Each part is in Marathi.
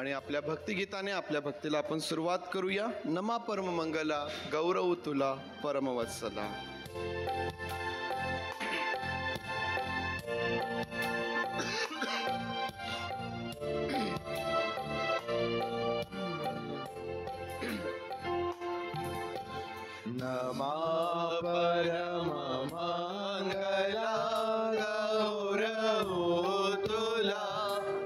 आणि आपल्या भक्तिगीताने आपल्या भक्तीला आपण सुरुवात करूया. नमा परम मंगला गौरव तुला परमवत्सला. नमा परम मंगला गौरव तुला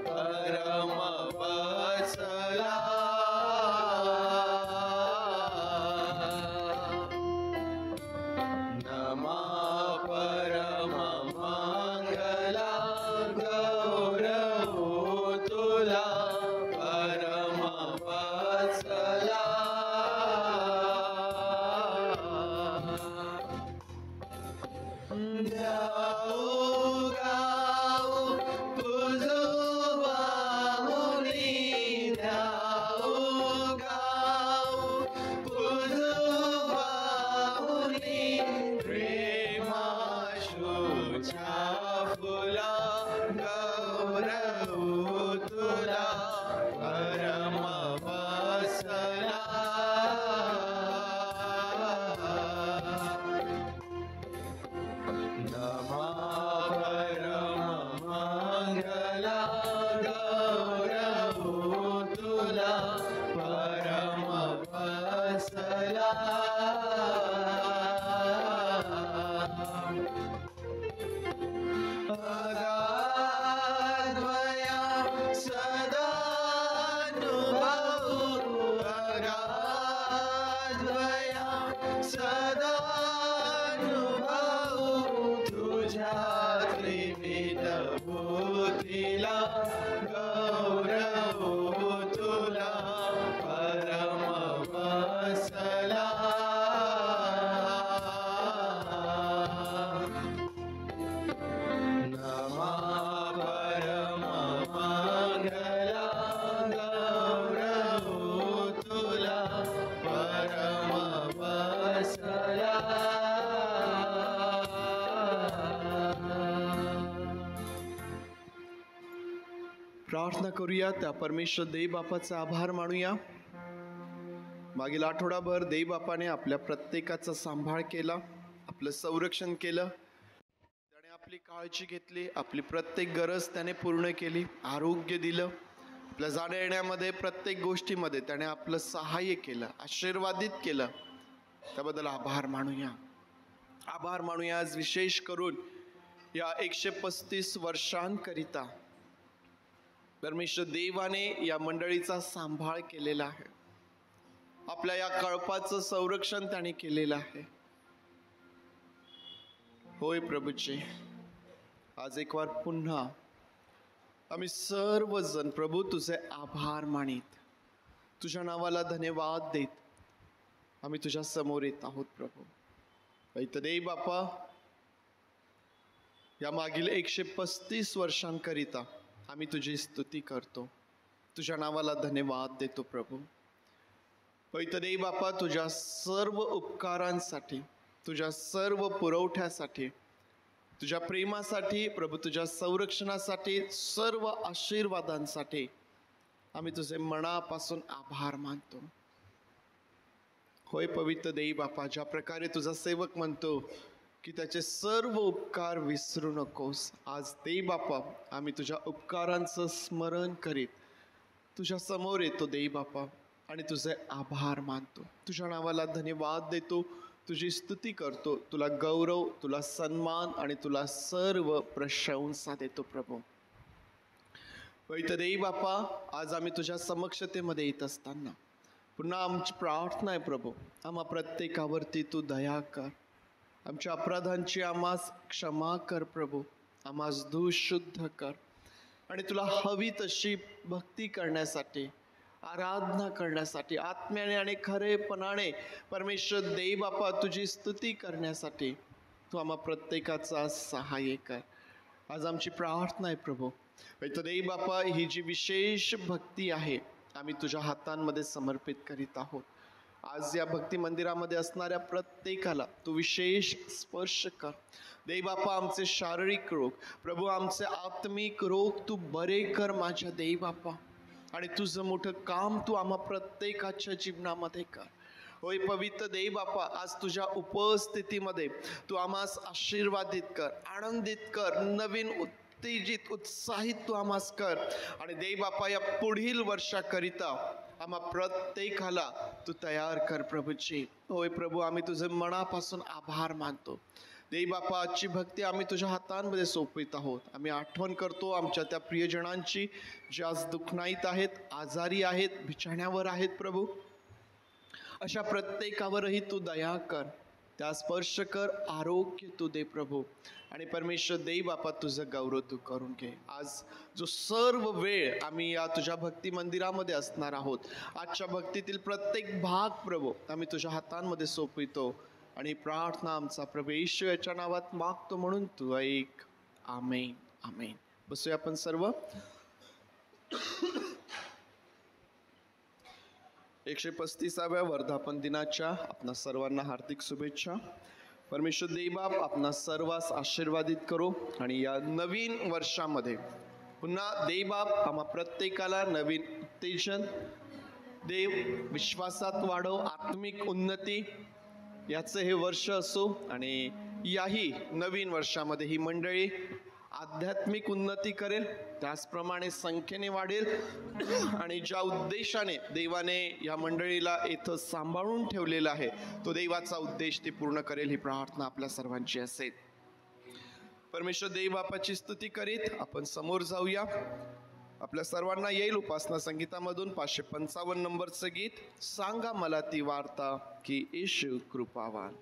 परम वत्सला. नमा परम मंगला गौरव तुला परम वत्सला. प्रार्थना करूया. त्या परमेश्वर देव बापाचा आभार मानूया. मागील आठवडाभर देव बापाने आपल्या प्रत्येकाचा सांभाळ केला, आपलं संरक्षण केलं, त्याने आपली काळजी घेतली, आपली प्रत्येक गरज त्याने पूर्ण केली, आरोग्य दिलं, आपल्या जाण्या येण्यामध्ये प्रत्येक गोष्टीमध्ये त्याने आपलं सहाय्य केलं, आशीर्वादित केलं. त्याबद्दल आभार मानूया. आभार मानूया आज विशेष करून या 135 वर्षांकरिता परमेश्वर देवाने या मंडळीचा सांभाळ केलेला आहे. आपल्या या कळपाचं संरक्षण त्याने केलेलं आहे. होय प्रभूचे, आज एक वार पुन्हा आम्ही सर्वजण प्रभू तुझे आभार मानित, तुझ्या नावाला धन्यवाद देत आम्ही तुझ्या समोर येत आहोत. प्रभू देव बापा, या मागील 135 वर्षांकरिता आम्ही तुझी स्तुती करतो, तुझ्या नावाला धन्यवाद देतो. प्रभू देव बापा, तुझ्या सर्व उपकारांसाठी, तुझ्या सर्व पुरवठ्यासाठी, तुझ्या प्रेमासाठी प्रभू, तुझ्या संरक्षणासाठी, सर्व आशीर्वादांसाठी आम्ही तुझे मनापासून आभार मानतो. होय पवित्र देव बापा, ज्या प्रकारे तुझा सेवक म्हणतो की त्याचे सर्व उपकार विसरू नकोस, आज देव बापा आम्ही तुझ्या उपकारांचं स्मरण करीत तुझ्या समोर येतो देव बापा आणि तुझे आभार मानतो, तुझ्या नावाला धन्यवाद देतो, तुझी स्तुती करतो, तुला गौरव, तुला सन्मान आणि तुला सर्व प्रशंसा देतो. प्रभू देव बापा, आज आम्ही तुझ्या समक्षतेमध्ये येत असताना पुन्हा आमची प्रार्थना आहे प्रभू, आम्हा प्रत्येकावरती तू दया कर, आमच्या अपराधांची आम्हास क्षमा कर प्रभू, आम्हास धू शुद्ध कर आणि तुला हवी तशी भक्ती करण्यासाठी, आराधना करण्यासाठी, आत्म्याने आणि खरेपणाने परमेश्वर देव बापा तुझी स्तुती करण्यासाठी तू आम्हा प्रत्येकाचा सहाय्य कर. आज आमची प्रार्थना आहे प्रभू, देव बापा ही जी विशेष भक्ती आहे आम्ही तुझ्या हातांमध्ये समर्पित करीत आहोत. आज या भक्ती मंदिरामध्ये असणाऱ्या प्रत्येकाला तू विशेष स्पर्श कर देव बापा. आमचे शारीरिक रोग प्रभू, आमचे आत्मिक रोग तू बरे कर माझ्या देव बापा. आणि तुझं मोठं काम तू आम्हा प्रत्येकाच्या जीवनामध्ये कर. होय पवित्र देव बापा, आज तुझ्या उपस्थितीमध्ये तू आम्हास आशीर्वादित कर, आनंदित कर, नवीन उत्तेजित उत्साहित तू आम्हास कर. आणि देव बापा, या पुढील वर्षाकरिता आम्हा प्रत्येकाला तू तयार कर प्रभूजी. होय प्रभू, आम्ही तुझे मनापासून आभार मानतो. देव बापा, आजची भक्ती आम्ही तुझ्या हातांमध्ये सोपवित आहोत. आम्ही आठवण करतो आमच्या त्या प्रियजनांची जे आज दुःखनाईत आहेत, आजारी आहेत, बिछाण्यावर आहेत प्रभू. अशा प्रत्येकावरही तू दया कर, त्या स्पर्श कर, आरोग्य तू दे प्रभू. आणि परमेश्वर देव बापा, तुझं गौरव तू करून घे. आज जो सर्व वेळ आम्ही या तुझ्या भक्ती मंदिरामध्ये असणार आहोत, आजच्या भक्तीतील प्रत्येक भाग प्रभू आम्ही तुझ्या हातांमध्ये सोपवितो. आणि प्रार्थना आमचा प्रभू येशू याच्या नावात मागतो म्हणून तू ऐक. आमेन आमेन. बसूया आपण सर्व. 135व्या वर्धापन दिनाच्या आपणा सर्वांना हार्दिक शुभेच्छा. परमेश्वर देवबाप आपणा सर्वांस आशीर्वादित करो. आणि या नवीन वर्षामध्ये पुन्हा देवबाप आम्हा प्रत्येकाला नवीन उत्तेजन देव, विश्वासात वाढव, आत्मिक उन्नती याचं हे वर्ष असो. आणि याही नवीन वर्षामध्ये ही मंडळी आध्यात्मिक उन्नती करेल, त्याचप्रमाणे संख्येने वाढेल. आणि ज्या उद्देशाने देवाने या मंडळीला इथं सांभाळून ठेवलेला आहे, तो देवाचा उद्देश ती पूर्ण करेल, ही प्रार्थना आपल्या सर्वांची असेल. परमेश्वर देव बापाची स्तुती करीत आपण समोर जाऊया. आपल्या सर्वांना येईल उपासना संगीतामधून 555 नंबरचं गीत, सांगा मला ती वार्ता की येशू कृपावान.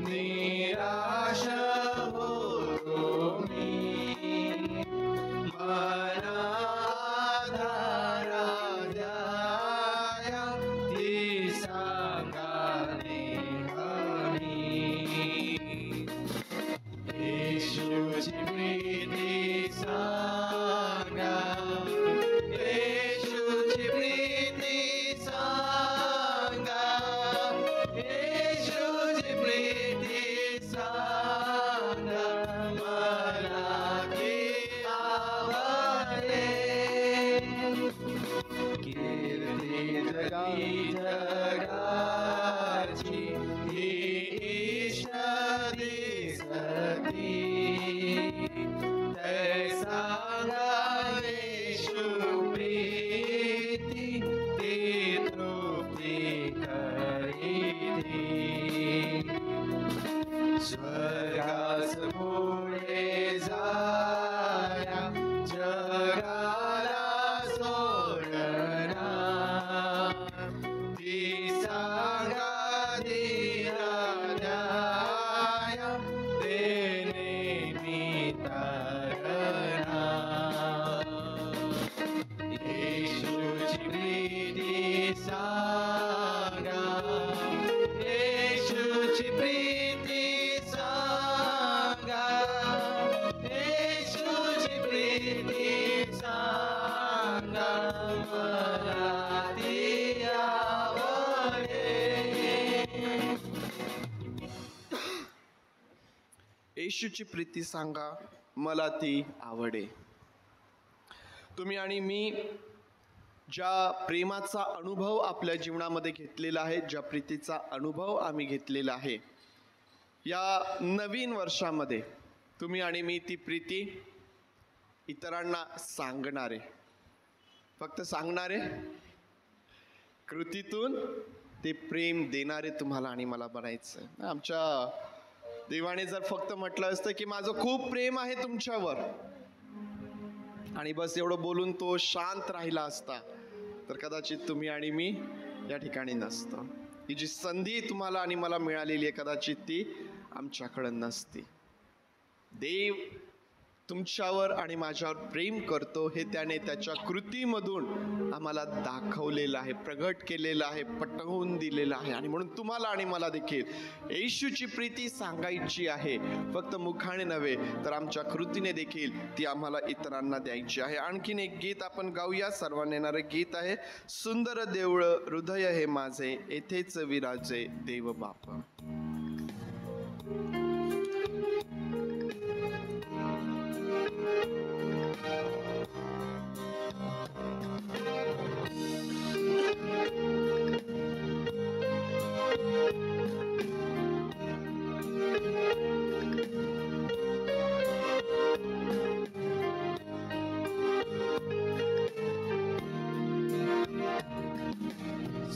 निराश जगाची ही इष्ट दिसती तैसा येशू प्रीती ती तृप्ती करीती स्वर्गास पुढे जाया जगाला सोडना ती सांगा दिला न्याया देणे मी तारणा येशूची प्रीती सांगा येशूची प्रीती सांगा येशूची प्रीती सांगा मला ती आवडे येशूची प्रीती सांगा मला ती आवडे. तुम्ही आणि मी ज्या प्रेमाचा अनुभव आपल्या जीवनामध्ये घेतलेला आहे, ज्या प्रीतीचा अनुभव आम्ही घेतलेला आहे, या नवीन वर्षामध्ये तुम्ही आणि मी ती प्रीती इतरांना सांगणारे, फक्त सांगणारे, कृतीतून ते प्रेम देणारे तुम्हाला आणि मला बनायचं. आमच्या देवाने जर फक्त म्हटलं असतं की माझं खूप प्रेम आहे तुमच्यावर आणि बस एवढं बोलून तो शांत राहिला असता, तर कदाचित तुम्ही आणि मी या ठिकाणी नसतो. ही जी संधी तुम्हाला आणि मला मिळालेली आहे, कदाचित ती आमच्याकडं नसती. देव तुमच्यावर आणि माझ्यावर प्रेम करतो हे त्याने त्याच्या कृतीमधून आम्हाला दाखवलेलं आहे, प्रगट केलेलं आहे, पटवून दिलेलं आहे. आणि म्हणून तुम्हाला आणि मला देखील येशूची प्रीती सांगायची आहे, फक्त मुखाने नव्हे तर आमच्या कृतीने देखील ती आम्हाला इतरांना द्यायची आहे. आणखीन एक गीत आपण गाऊया. सर्वांना येणारं गीत आहे, सुंदर देऊळ हृदय हे माझे येथेच विराजे देव बाप.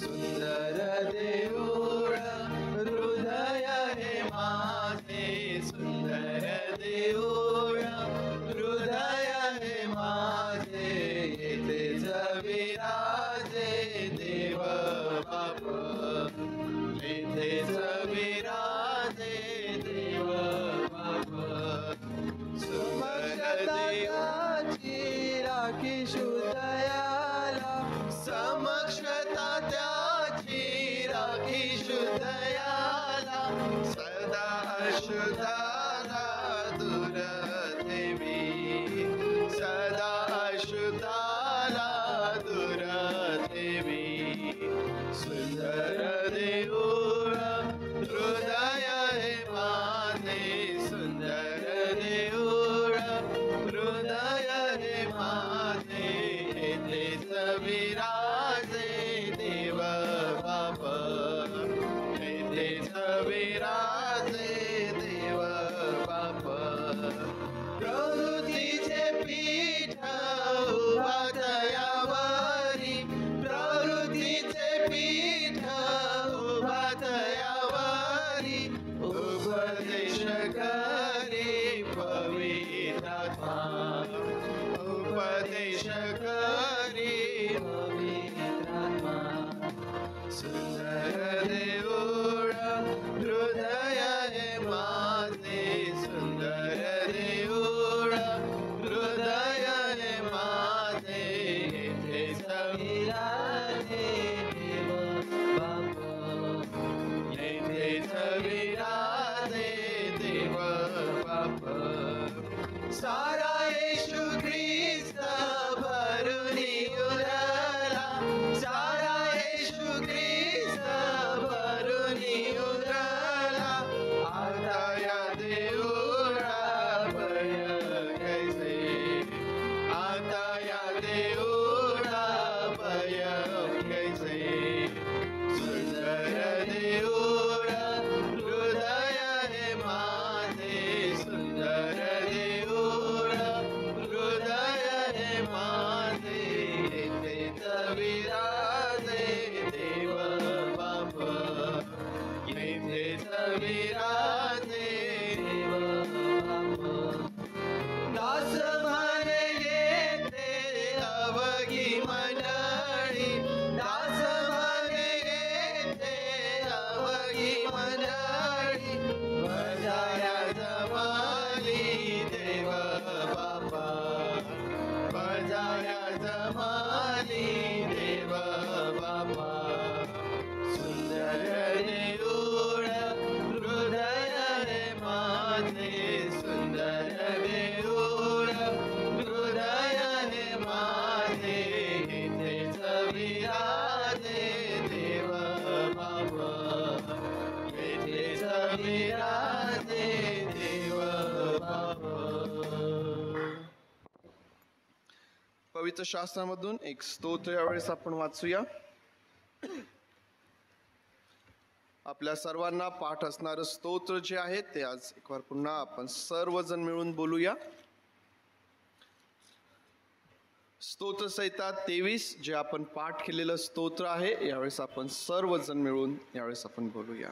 सुंदर देऊळ हृदय हे माझे, सुंदर देऊळ हृदय हे माझे येथेच विराजे देव बाप, येथेच विराजे देव बाप. समक्षताची राखी शुद्धयाला, समक्षता त्याची राखी शुद्धयाला, सदा अशुद्धाला दूर ठेवी, सदा अशुद्धाला दूर ठेवी. सुंदर देऊळ हृदय हे माझे, सुंदर देऊळ हृदय हे माझे येथेच विराजे देव बाप, येथेच विराजे देव बाप. प्रवृत्तीचे पीठ उभा दयावरी, प्रवृत्तीचे पीठ उभा दयावरी, उपदेश करी पवित्रात्मा, उपदेश करी पवित्रात्मा. पवित्र शास्त्रामधून एक स्तोत्र यावेळेस आपण वाचूया. आपल्या सर्वांना पाठ असणारं स्तोत्र जे आहे ते आज एकवार पुन्हा आपण सर्वजण मिळून बोलूया. स्तोत्र संहिता 23 जे आपण पाठ केलेलं स्तोत्र आहे, यावेळेस आपण सर्वजण मिळून यावेळेस आपण बोलूया.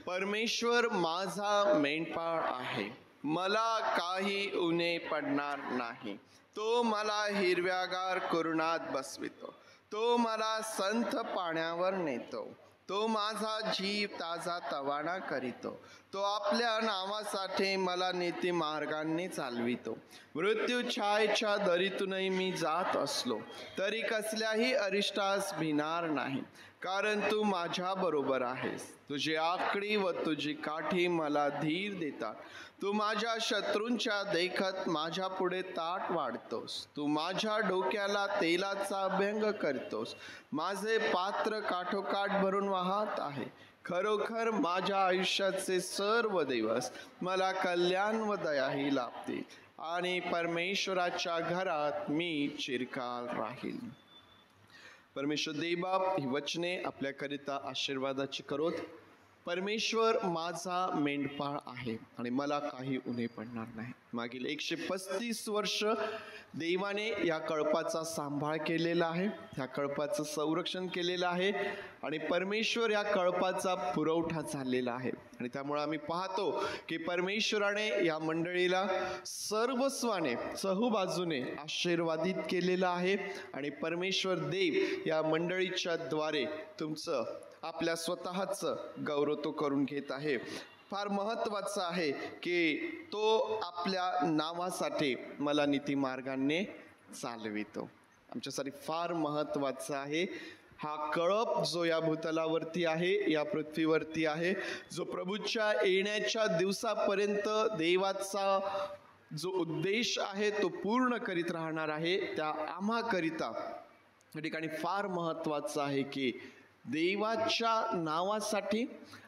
परमेश्वर माझा मेंढपाळ आहे, मला काही उणे पडणार नाही. तो मला हिरव्यागार कुरणात बसवितो, तो मला संथ पाण्यावर नेतो. तो माझा जीव ताजा तवाना करीतो. तो आपल्या नावासाठी मला नीती मार्गांनी चालवितो. मृत्यू छायेच्या दरीतूनही मी जात असलो तरी कसल्याही अरिष्टास भिणार नाही, कारण तू माझ्या बरोबर आहेस. तुझी आकडी व तुझी काठी मला धीर देतात. तू माझ्या शत्रूंच्या देखत माझ्या पुढे ताट वाढतोस. तू माझ्या डोक्याला तेलाचा अभ्यंग करतोस. माझे पात्र काठोकाठ भरून वाहत आहे. खरोखर माझ्या आयुष्याचे सर्व दिवस मला कल्याण व दयाही लाभतील आणि परमेश्वराच्या घरात मी चिरकाल राहील. परमेश्वर देवबाप ही वचने आपल्याकरिता आशीर्वादाची करोत. परमेश्वर माझा मेंढपाळ आहे आणि मला काही उणे पडणार नाही. मागील 135 वर्ष देवाने या कळपाचा सांभाळ केलेला आहे, ह्या कळपाचं संरक्षण केलेलं आहे आणि परमेश्वर या कळपाचा पुरवठा झालेला आहे. आणि त्यामुळे आम्ही पाहतो की परमेश्वराने या मंडळीला सर्वस्वाने चहूबाजूने आशीर्वादित केलेलं आहे आणि परमेश्वर देव या मंडळीच्या द्वारे तुमचं आपल्या स्वतःचं गौरव तो करून घेत आहे. फार महत्त्वाचं आहे की तो आपल्या नावासाठी मला नीती मार्गाने चालवितो. आमच्यासाठी फार महत्त्वाचं आहे. हा कळप जो या भूतलावरती आहे, या पृथ्वीवरती आहे, जो प्रभूच्या येण्याच्या दिवसापर्यंत देवाचा जो उद्देश आहे तो पूर्ण करीत राहणार आहे, त्या आम्हाकरिता या ठिकाणी फार महत्त्वाचं आहे की देवाच्या नावासाठी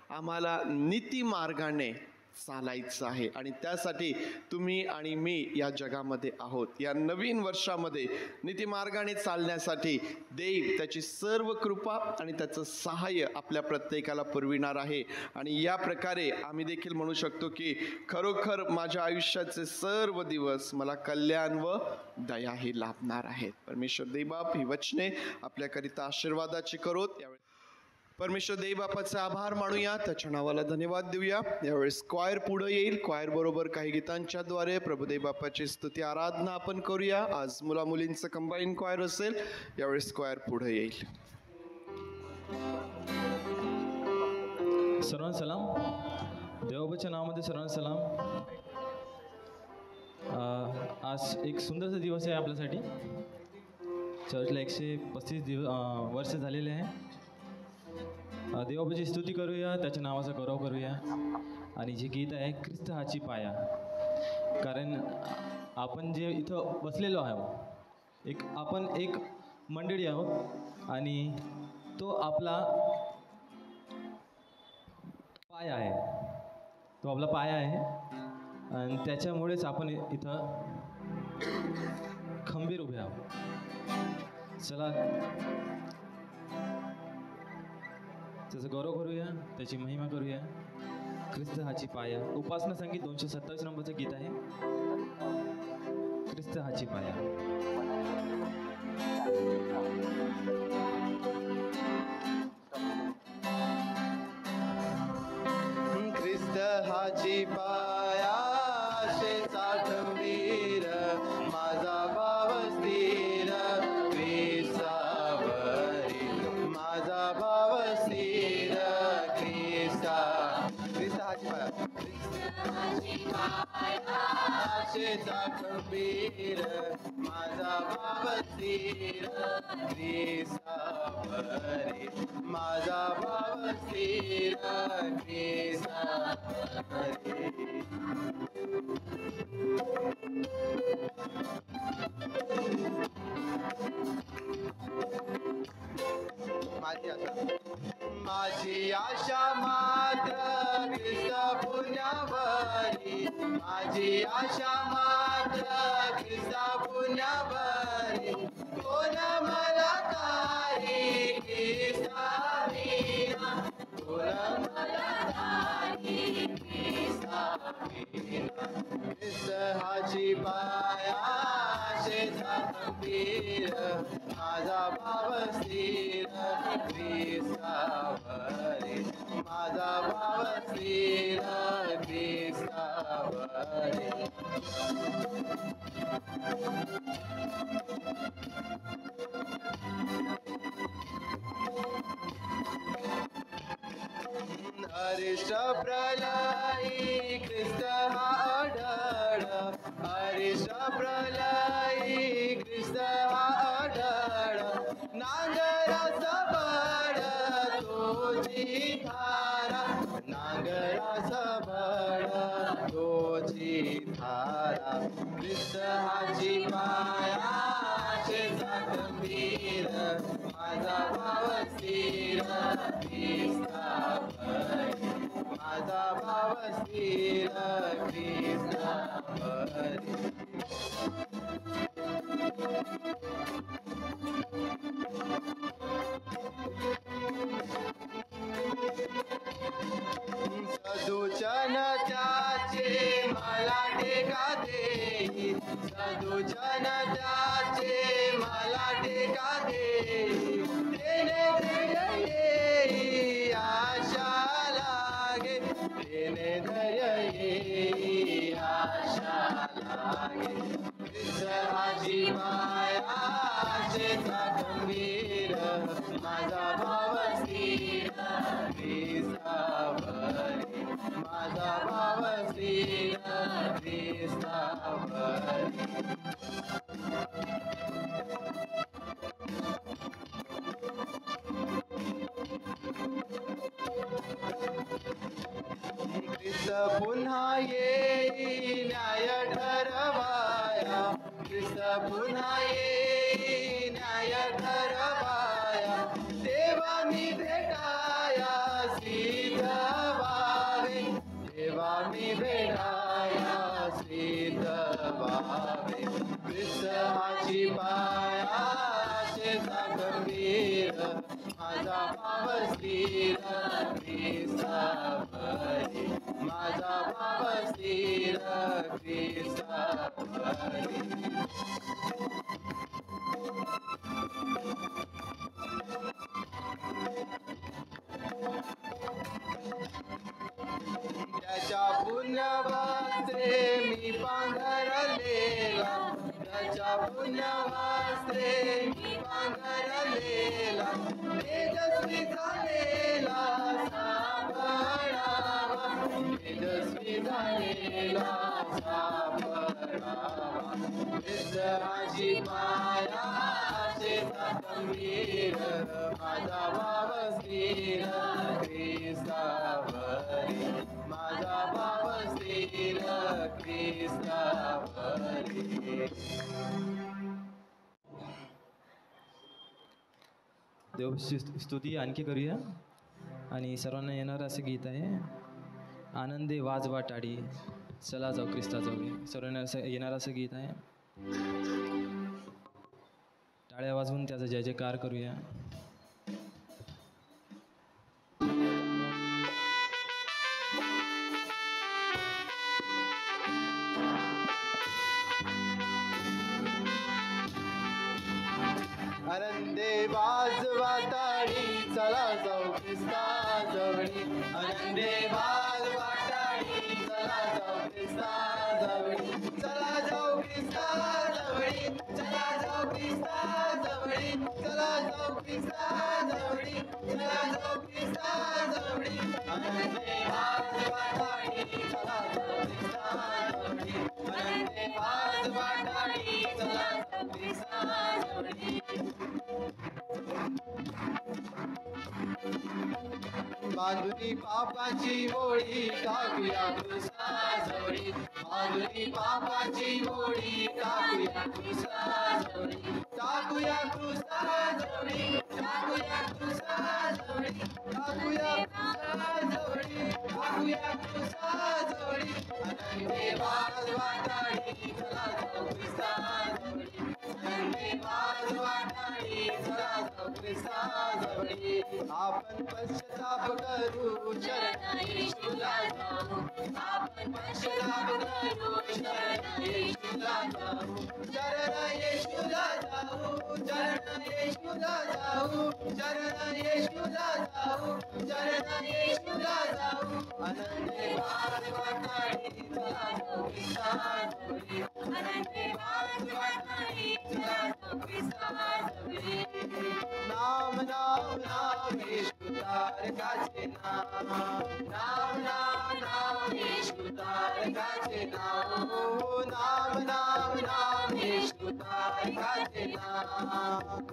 आम्हाला नीती मार्गाने चालायचं आहे. आणि त्यासाठी तुम्ही आणि मी या जगामध्ये आहोत. या नवीन वर्षामध्ये नीती मार्गाने चालण्यासाठी देव त्याची सर्व कृपा आणि त्याचं सहाय्य आपल्या प्रत्येकाला पुरविणार आहे. आणि या प्रकारे आम्ही देखील म्हणू शकतो की खरोखर माझ्या आयुष्याचे सर्व दिवस मला कल्याण व दयाही लाभणार आहेत. परमेश्वर देवबाप ही वचने आपल्याकरिता आशीर्वादाची करोत. यावेळी परमेश्वर देवबापाचे आभार मानूया, त्याच्या नावाला धन्यवाद देऊया. यावेळेस क्वायर पुढे येईल. क्वायर बरोबर काही गीतांच्या द्वारे प्रभुदेव बापाची स्तुती आराधना आपण करूया. आज मुला मुलींचं कंबाईन क्वायर असेल. यावेळेस क्वायर पुढे येईल. सर्वांना सलाम. देवबापाच्या नावामध्ये सर्वांना सलाम. आज एक सुंदरसा दिवस आहे आपल्यासाठी. चर्चला 135 वर्ष झालेले आहे. देवाबाची स्तुती करूया, त्याच्या नावाचा गौरव करूया. आणि जे गीत आहे ख्रिस्त हाची पाया, कारण आपण जे इथं बसलेलो आहोत, आपण एक मंडळी आहोत आणि तो आपला पाय आहे, तो आपला पाय आहे आणि त्याच्यामुळेच आपण इथं खंबीर उभे आहोत. चला त्याचं गौरव करूया, त्याची महिमा करूया. ख्रिस्त हाची पाया, उपासना संगीत 227 नंबरचं गीत आहे. ख्रिस्त हाची पाया. ख्रिस्त हाची पाया आशेचा खंबीर, माझा भाव स्थिर ख्रिस्तावरी, माझा भाव स्थिर ख्रिस्ता. ख्रिस्त हाची पाया आशेचा खंबीर, माझा भाव स्थिर ख्रिस्तावरी, माझा भाव स्थिर ख्रिस्तावरी. माझी आशा मात्र ख्रिस्त पुण्यावरी, माझी आशा मात्र ख्रिस्त पुण्यावरी. हाची पायाशेचा खंबीर माझा भाव स्थिर ख्रिस्तावरी माझा भाव स्थिर ख्रिस्तावरी हरिष्ट प्रलयी ख्रिस्त हा आढळ हरिष्ट प्रलयी ख्रिस्त हा आढळ नांगराचा बळ तोची धारा नांगराचा बळ तोची धारा ख्रिस्त हाची माया शेचा गंभीर माझा भाव स्थिर ख्रिस्तावरी माझा भाव स्थिर ख्रिस्तावरी सदुचन त्याचे मला टेका देई सदुचन त्याचे मला टेका देई देणे येई आशा लागे देणे येई आशा लागे ख्रिस्ताची माया शेचा गंभीर माझा भाव स्थिर ख्रिस्तावरी माझा भाव स्थिर ख्रिस्तावरी ख्रिस्त पुन्हा येई न्याय ठरवाया ख्रिस्त पुन्हा येई न्याय ठरवाया देवा मी भेटाया सिद्ध व्हावे देवा मी भेटाया सिद्ध व्हावे ख्रिस्त हाची पाया शेचा गंभीर माझा भाव स्थिर ख्रिस्तावरी माझा भाव स्थिर ख्रिस्तावरी त्याच्या पुण्यवास्त्रे मी पांघरलेला त्याच्या पुण्यवास्त्रे मी पांघरलेला तेजस्वी झालेला सापडावा तेजस्वी झालेला सापडावा ख्रिस्ताची माया शेचा गंभीर माझा भाव स्थिर ख्रिस्तावरी माझा भाव स्थिर ख्रिस्तावरी देवाची स्तुती आणखी करूया आणि सर्वांना येणारं असं गीत आहे आनंदे वाजवा टाळी चला जाऊ ख्रिस्ताजवळ सर्वांना असं येणारं असं गीत आहे टाळ्या वाजवून त्याचा जय जयकार करूया आनंदे वाजवा टाळी चला जाऊ ख्रिस्ताजवळी आनंदे वाजवा टाळी चला जाऊ ख्रिस्ताजवळी चला जाऊ ख्रिस्ताजवळी चला जाऊ ख्रिस्ताजवळी चला जाऊ ख्रिस्ताजवळी चला जाऊ ख्रिस्ताजवळी आनंदे वाजवा टाळी चला जाऊ ख्रिस्ताजवळी आनंदे वाजवा टाळी चला जाऊ ख्रिस्ताजवळी बांधुनी पापाची होळी टाकूया क्रूसाजवळी बांधुनी पापाची होळी टाकूया क्रूसाजवळी टाकूया क्रूसाजवळी टाकूया क्रूसाजवळी टाकूया क्रूसाजवळी टाकूया क्रूसाजवळी आनंदे वाजवा टाळी चला जाऊ ख्रिस्ताजवळी आनंदे वाजवा टाळी चला जाऊ ख्रिस्ताजवळी जवळी आपण पश्चाताप करू शरण येशूला जाऊ आपण पश्चाताप करू शरण येशूला जाऊ शरण येशूला जाऊ शरण येशूला जाऊ शरण येशूला जाऊ शरण येशूला जाऊ अनंत वाटणी चला जाऊ ख्रिस्ताजवळी अनंत वाटणी चला जाऊ ख्रिस्ताजवळी नाम नाम नाम येशू तारकाचे नाम नाम नाम नाम येशू तारकाचे नाम नाम नाम नाम येशू तारकाचे नाम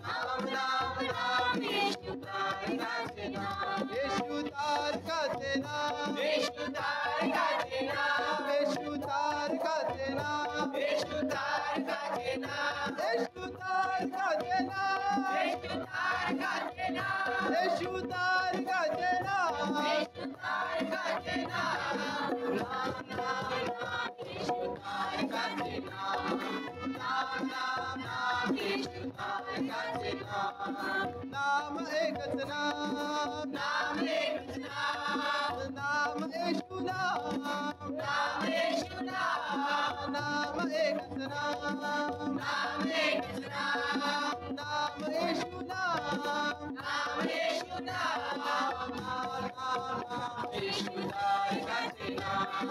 नाम नाम नाम येशू तारकाचे नाम येशू तारकाचे नाम येशू तारकाचे नाम येशू तारकाचे नाम येशू तारकाचे नाम येशू तारकाचे नाम येशू तारकाचे नाम येशू तारकाचे नाम येशू तारकाचे नाम नाम नाम नाम येशू तारकाचे नाम नाम नाम नाम येशू तारकाचे नाम नाम एकच नाम नाम एकच नाम नाम येशू नाम नाम येशू नाम नाम एकच नाम नाम एकच नाम नाम येशू नाम नाम येशू नाम नाम नाम येशू तारकाचे नाम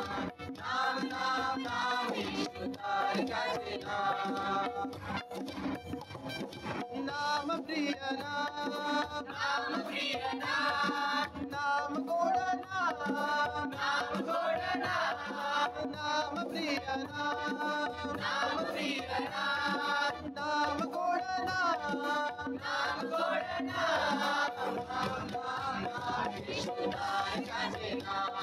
नाम नाम नाम येशू तारकाचे नाम नाम प्रिय नाम नाम प्रिय नाम नाम गोड नाम नाम गोड नाम नाम प्रिय नाम नाम प्रिय नाम नाम गोड नाम नाम गोड नाम नाम नाम नाम येशू तारकाचे नाम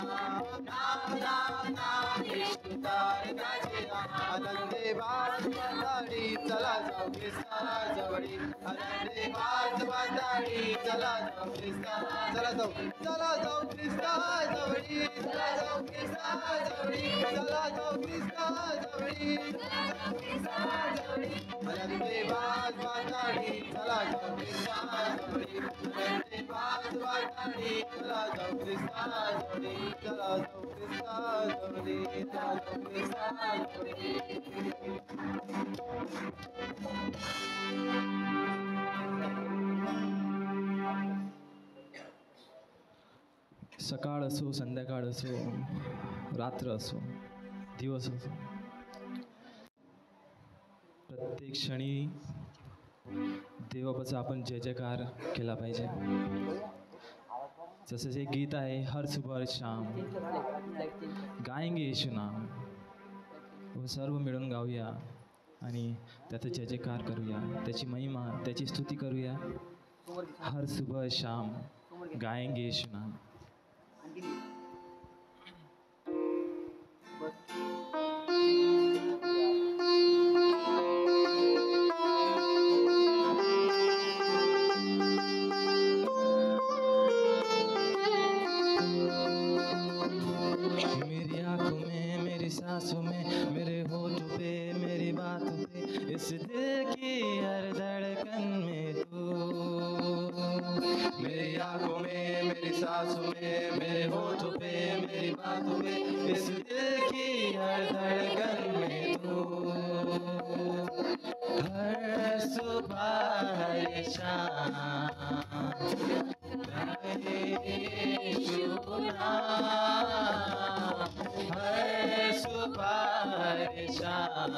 नाम नाम नाम येशू तारकाचे नाम आनंदे वाजवाताडी चला जाऊ ख्रिस्ताजवळी आनंदे वाजवाताडी चला जाऊ चला जाऊ ख्रिस्ताजवळी चला जाऊ ख्रिस्ताजवळी चला जाऊ ख्रिस्ताजवळी आनंदे वाजवाताडी चला जाऊ ख्रिस्ताजवळी आनंदे वाजवाताडी चला जाऊ ख्रिस्ताजवळी चला जाऊ ख्रिस्ताजवळी चला जाऊ ख्रिस्ताजवळी सकाळ असो संध्याकाळ असो रात्र असो दिवस असो प्रत्येक क्षणी देवाचा आपण जय जयकार केला पाहिजे. जसं जे गीत आहे हर सुबह हर शाम गाएंगे येशू नाम व सर्व मिळून गाऊया आणि त्याचा जय जयकार करूया त्याची महिमा त्याची स्तुती करूया. हर सुबह शाम गाएंगे येशू नाम. मेरी आंखों में मेरी सांसों में मेरे होठों पे मेरी बातों पे इस दिल की हर धड़कन में तू. मेरी आंखों में मेरी सांसों में मेरे होठों पे मेरी बातों पे इस दिल की हर धड़कन में तू. हर सुबह हर शाम येशू नाम. हर सुबह हर शाम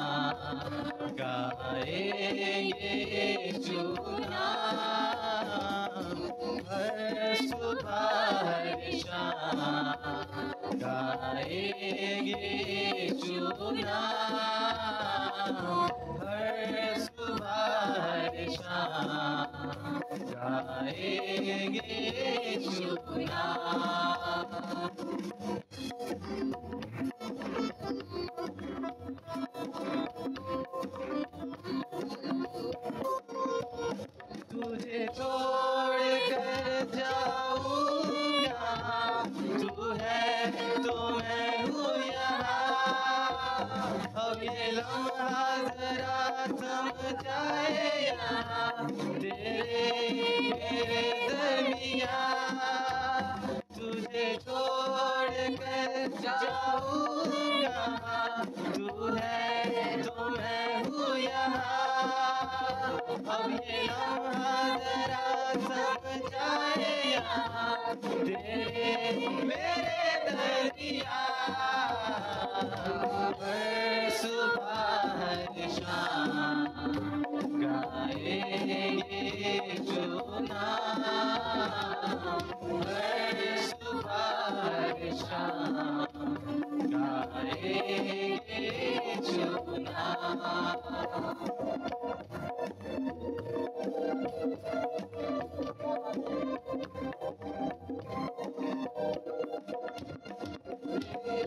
गाएंगे येशू नाम. हर सुबह हर शाम गाएंगे येशू नाम. हर सुबह हर शाम गाएंगे येशू नाम. तुझे छोड़ कर जाऊंगा तू है तो मैं हूँ यहाँ. अब ये लम्हा जरा थम जाए यहाँ तेरे मेरे दरमियाँ, तुझे छोड़ कर जाऊँगा, तू है तो मैं हूँ यहाँ। अब ये लम्हा जरा सब जाए यहाँ तेरे मेरे दरमियाँ, हर सुबह हर शाम गाएंगे जो नाम, हर सुबह हर शाम गाएंगे जो नाम।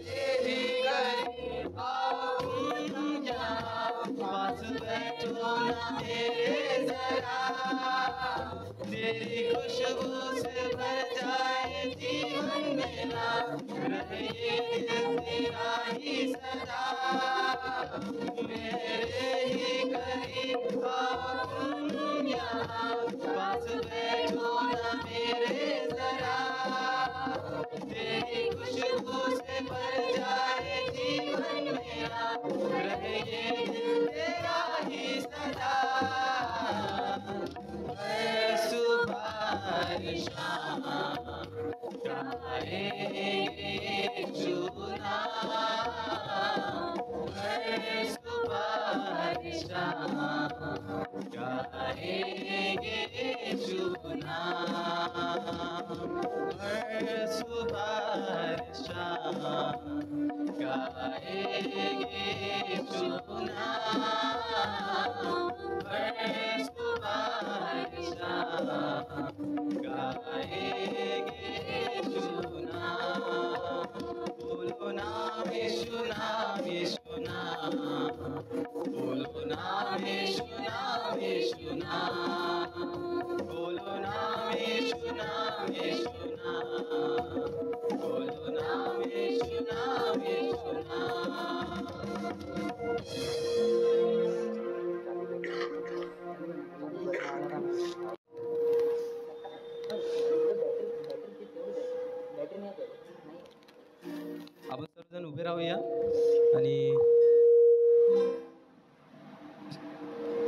तेरी गली आओ यहाँ, पास बैठो ना मेरे जरा, तेरी खुशबू से भर जाए जीवन मेरा, रहे ये दिल तेरा ही सदा। मेरे ही करीब आओ तुम यहाँ, पास बैठो ना मेरे जरा, तेरी खुशबू से भर जाए जीवन मेरा, रहे ये दिल तेरा ही सदा। हर सुबह हर शाम गाएंगे जो नाम, हर सुबह हर शाम गाएंगे जो नाम, हर सुबह हर शाम गाएंगे जो नाम, हर सुबह हर शाम गाएंगे जो नाम। बोलो नाम यीशु, नाम यीशु, नाम बोलो, नाम यीशु, नाम यीशु, नाम बोलो, नाम यीशु, नाम यीशु, नाम बोलो, नाम यीशु, नाम यीशु, नाम। आपण सर्वजण उभे राहूया आणि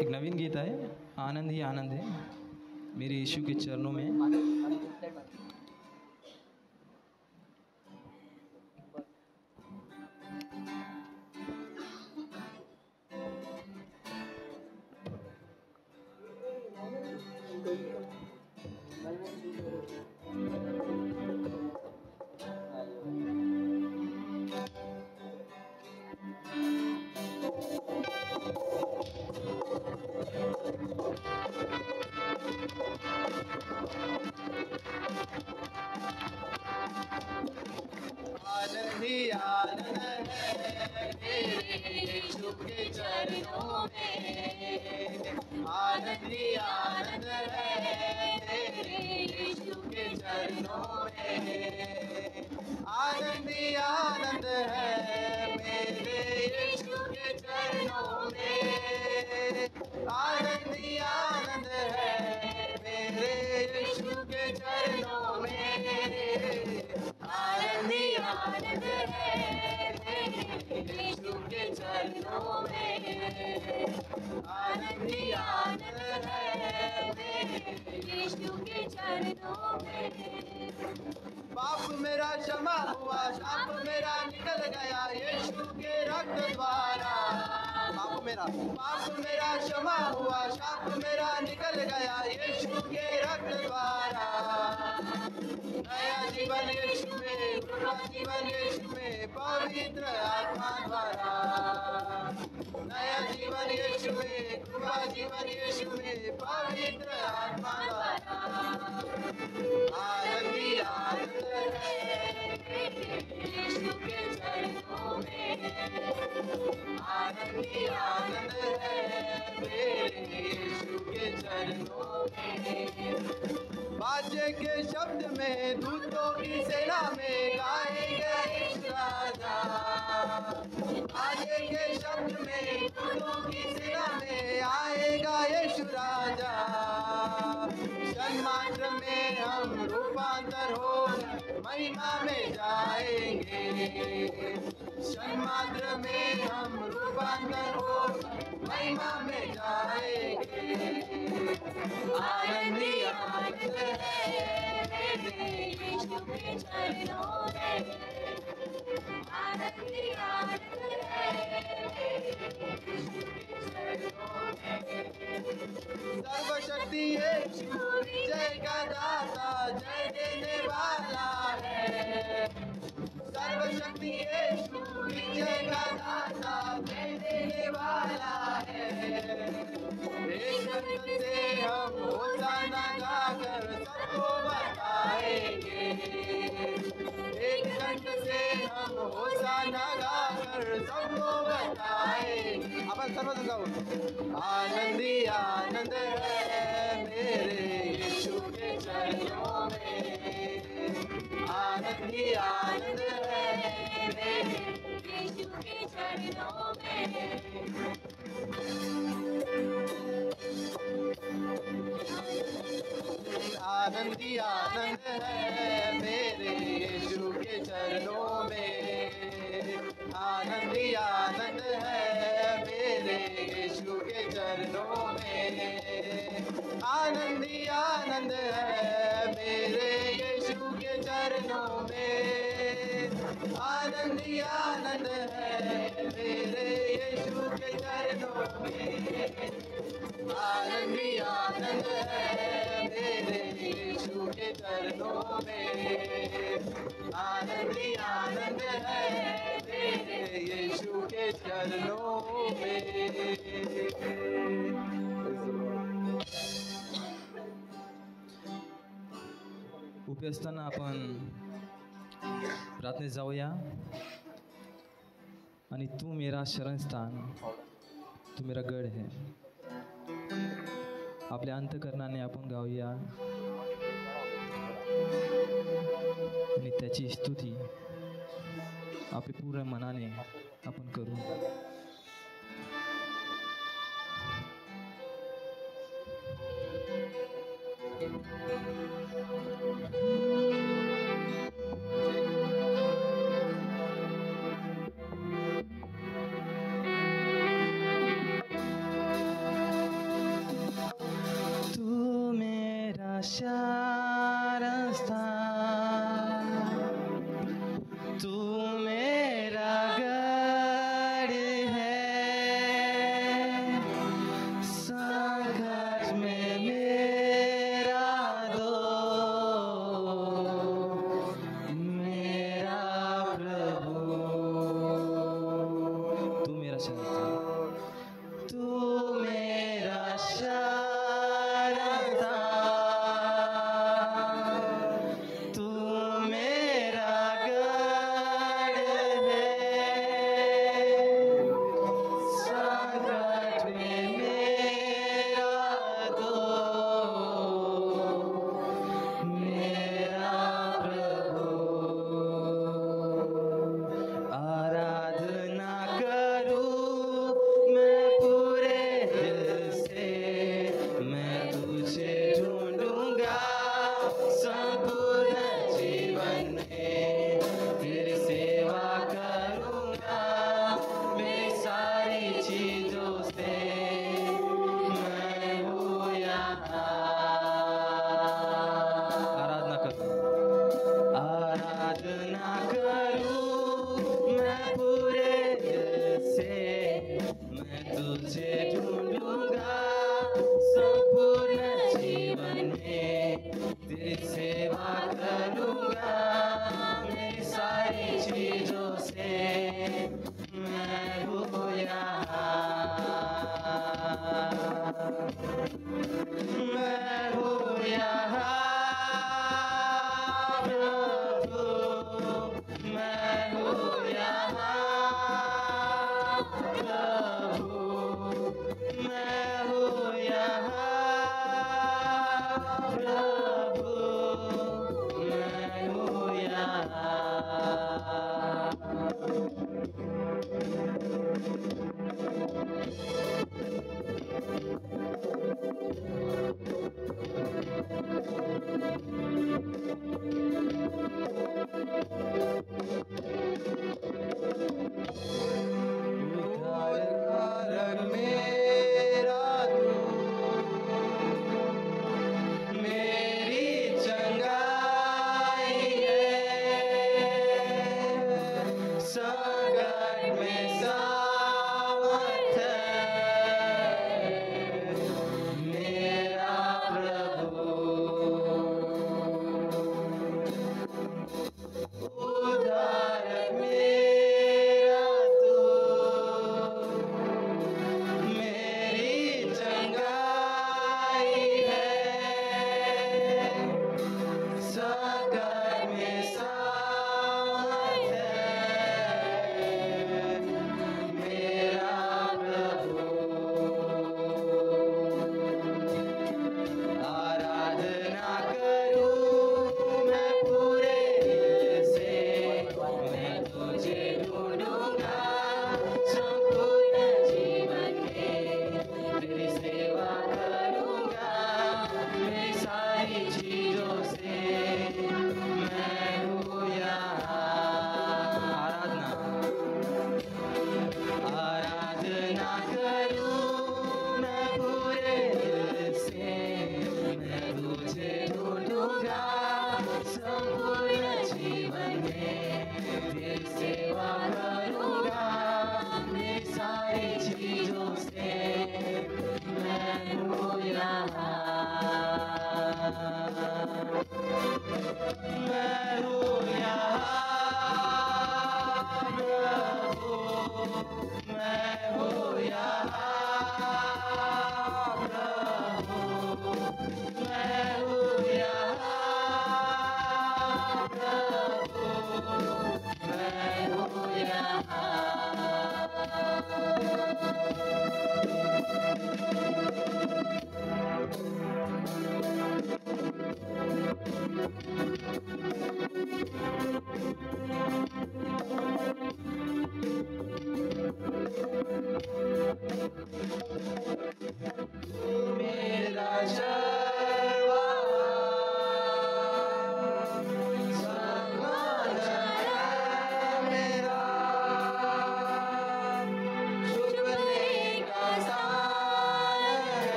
एक नवीन गीत आहे, आनंद ही आनंद है, मेरे यीशु के चरणों में। आनंद ही आनंद है मेरे यीशु के चरणों में, आनंद ही आनंद है मेरे यीशु के चरणों में, आनंद ही आनंद है मेरे यीशु के चरणों में, आनंद ही आनंद है मेरे यीशु के चरणों में, आनंद ही आनंद है मेरे यीशु के चरणों में, आनंद ही आनंद है मेरे यीशु के चरणों में। पाप मेरा क्षमा हुआ, शाप मेरा निकल गया यीशु के रक्त द्वारा, पाप मेरा क्षमा हुआ, शाप मेरा निकल गया यीशु के रक्त द्वारा। नया जीवन यीशु में, पूरा जीवन यीशु में, पवित्र आत्मा द्वारा। नया जीवन यीशु में, पूरा जीवन यीशु में, पवित्र आत्मा द्वारा। आनंद ही आनंद है यीशु के चरणों में, आनंद ही आनंद है मेरे यीशु के चरणों में। बाजे के शब्द में दूतों की सेना में गाएंगे इस राजा, बाजे के शब्द में दूतों की सेना में आए महिमा में जाएंगे, क्षण मात्र में हम रूपांतर हो महिमा में जाएंगे। आनंद ही आनंद है मेरे यीशु के चरणों में, आनंद ही आनंद है मेरे यीशु के चरणों में। सर्वशक्ति यीशु विजय का दाता, जय देने वाला है। सर्वशक्ति यीशु विजय का दाता, जय देने वाला है। एक कंठ से हम होशाना गाकर सबको बताएंगे, एक कंठ से हम होशाना गाकर सबको बताएंगे। अपन सर्वजन गाओ। आनंद ही आनंद है मेरे यीशु के चरणों में, आनंद ही आनंद है मेरे यीशु के चरणों में। आनंद ही आनंद है मेरे यीशु के चरणों में, आनंद ही आनंद है मेरे यीशु के चरणों में। आनंद ही आनंद है मेरे यीशु के चरणों में, आनंद ही आनंद है मेरे यीशु के चरणों में। आनंद ही आनंद है मेरे यीशु के चरणों में, आनंद ही आनंद है मेरे यीशु के चरणों में। उभे असताना आपण प्रार्थनेत जाऊया. आणि तू मेरा शरणस्थान, तू मेरा गड है. आपल्या अंतकरणाने आपण गाऊया आणि त्याची स्तुती आपल्या पूर्ण मनाने आपण करू. तू मेरा शरणस्थान, तू मेरा गढ़ है. संकट में मेरा दोस्त, मेरा प्रभु. तू मेरा शरणस्थान, तू मेरा शरणस्थान, तू मेरा गढ़ है. संकट में मेरा दोस्त, मेरा प्रभु. आराधना करूं मैं पूरे दिल से, मैं तुझे ढूंढूंगा संपूर्ण जीवन में. तेरी सेवा करूंगा मेरी सारी चीजों से. मैं हूँ यहाँ. आराधना करूं, आराधना करूं मैं पूरे दिल से, मैं तुझे ढूंढूंगा संपूर्ण जीवन में. तेरी सेवा करूंगा मेरी सारी चीजों से. मैं हूँ यहाँ, मैं हूँ यहाँ प्रभु. मैं हूँ यहाँ प्रभु, मैं हूँ यहाँ प्रभु, मैं हूँ यहाँ.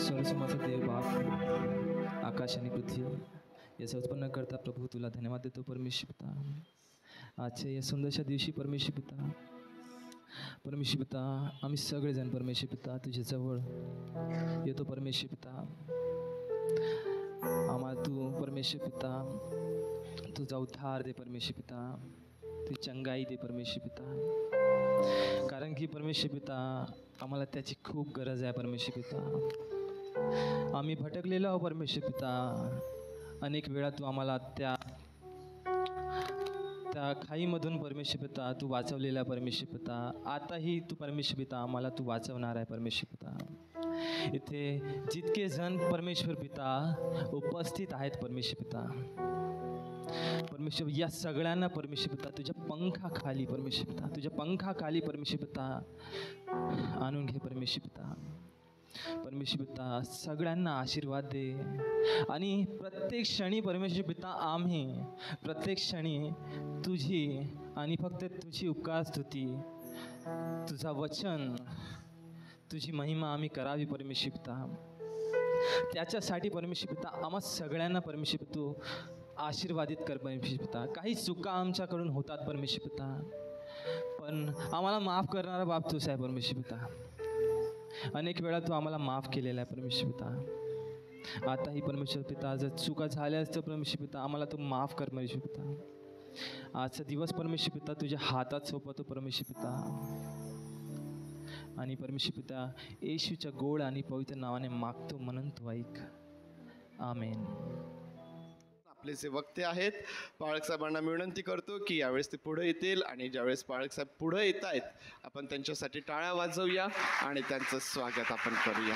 सर्वसमाचा देव बाप, आकाश आणि पृथ्वी याचा उत्पन्न करता प्रभू तुला धन्यवाद देतो परमेश्वर पिता. आजच्या या सुंदरशा दिवशी परमेश्वर पिता आम्ही सगळेजण परमेश्वर पिता तुझ्याजवळ येतो परमेश्वर पिता. आम्हाला तू परमेश्वर पिता तुझा उद्धार दे परमेश्वर पिता, तुझी चंगाई दे परमेश्वर पिता, कारण की परमेश्वर पिता आम्हाला त्याची खूप गरज आहे परमेश्वर पिता. आम्ही भटकलेलो आहो परमेश्वर पिता, अनेक वेळा तू आम्हाला त्या खाईमधून परमेश्वर पिता तू वाचवलेला परमेश्वर पिता. आताही तू परमेश्वर पिता आम्हाला तू वाचवणार आहे परमेश्वर पिता. इथे जितके जण परमेश्वर पिता उपस्थित आहेत परमेश्वर पिता, परमेश्वर या सगळ्यांना परमेश्वर पिता तुझ्या पंखाखाली परमेश्वर पिता, तुझ्या पंखाखाली परमेश्वर पिता आणून घे परमेश्वर पिता. परमेश्वर पिता सगळ्यांना आशीर्वाद दे आणि प्रत्येक क्षणी परमेश्वर पिता आम्ही प्रत्येक क्षणी तुझी आणि फक्त तुझी उपकार स्तुती, तुझा वचन, तुझी महिमा आम्ही करावी परमेश्वर पिता. त्याच्यासाठी परमेश्वर पिता आम्हा सगळ्यांना परमेश्वर तू आशीर्वादित कर परमेश्वर पिता. काही चुका आमच्याकडून होतात परमेश्वर पिता, पण आम्हाला माफ करणारा बाप तूच आहे परमेश्वर पिता. अनेक वेळा तू आम्हाला माफ केलेला आहे परमेश्वर पिता. आताही परमेश्वर पिता जर चुका झाल्या असतं परमेश्वर पिता आम्हाला तू माफ कर परमेश्वर पिता. आजचा दिवस परमेश्वर पिता तुझ्या हातात सोपवतो परमेश्वर पिता, आणि परमेश्वर पिता येशूच्या गोड आणि पवित्र नावाने मागतो म्हणून तू ऐक. आमेन. आपले जे वक्ते आहेत पाळक साहेबांना मी विनंती करतो की यावेळेस ते पुढे येतील, आणि ज्यावेळेस पाळक साहेब पुढे येत आहेत आपण त्यांच्यासाठी टाळ्या वाजवूया आणि त्यांचं स्वागत आपण करूया.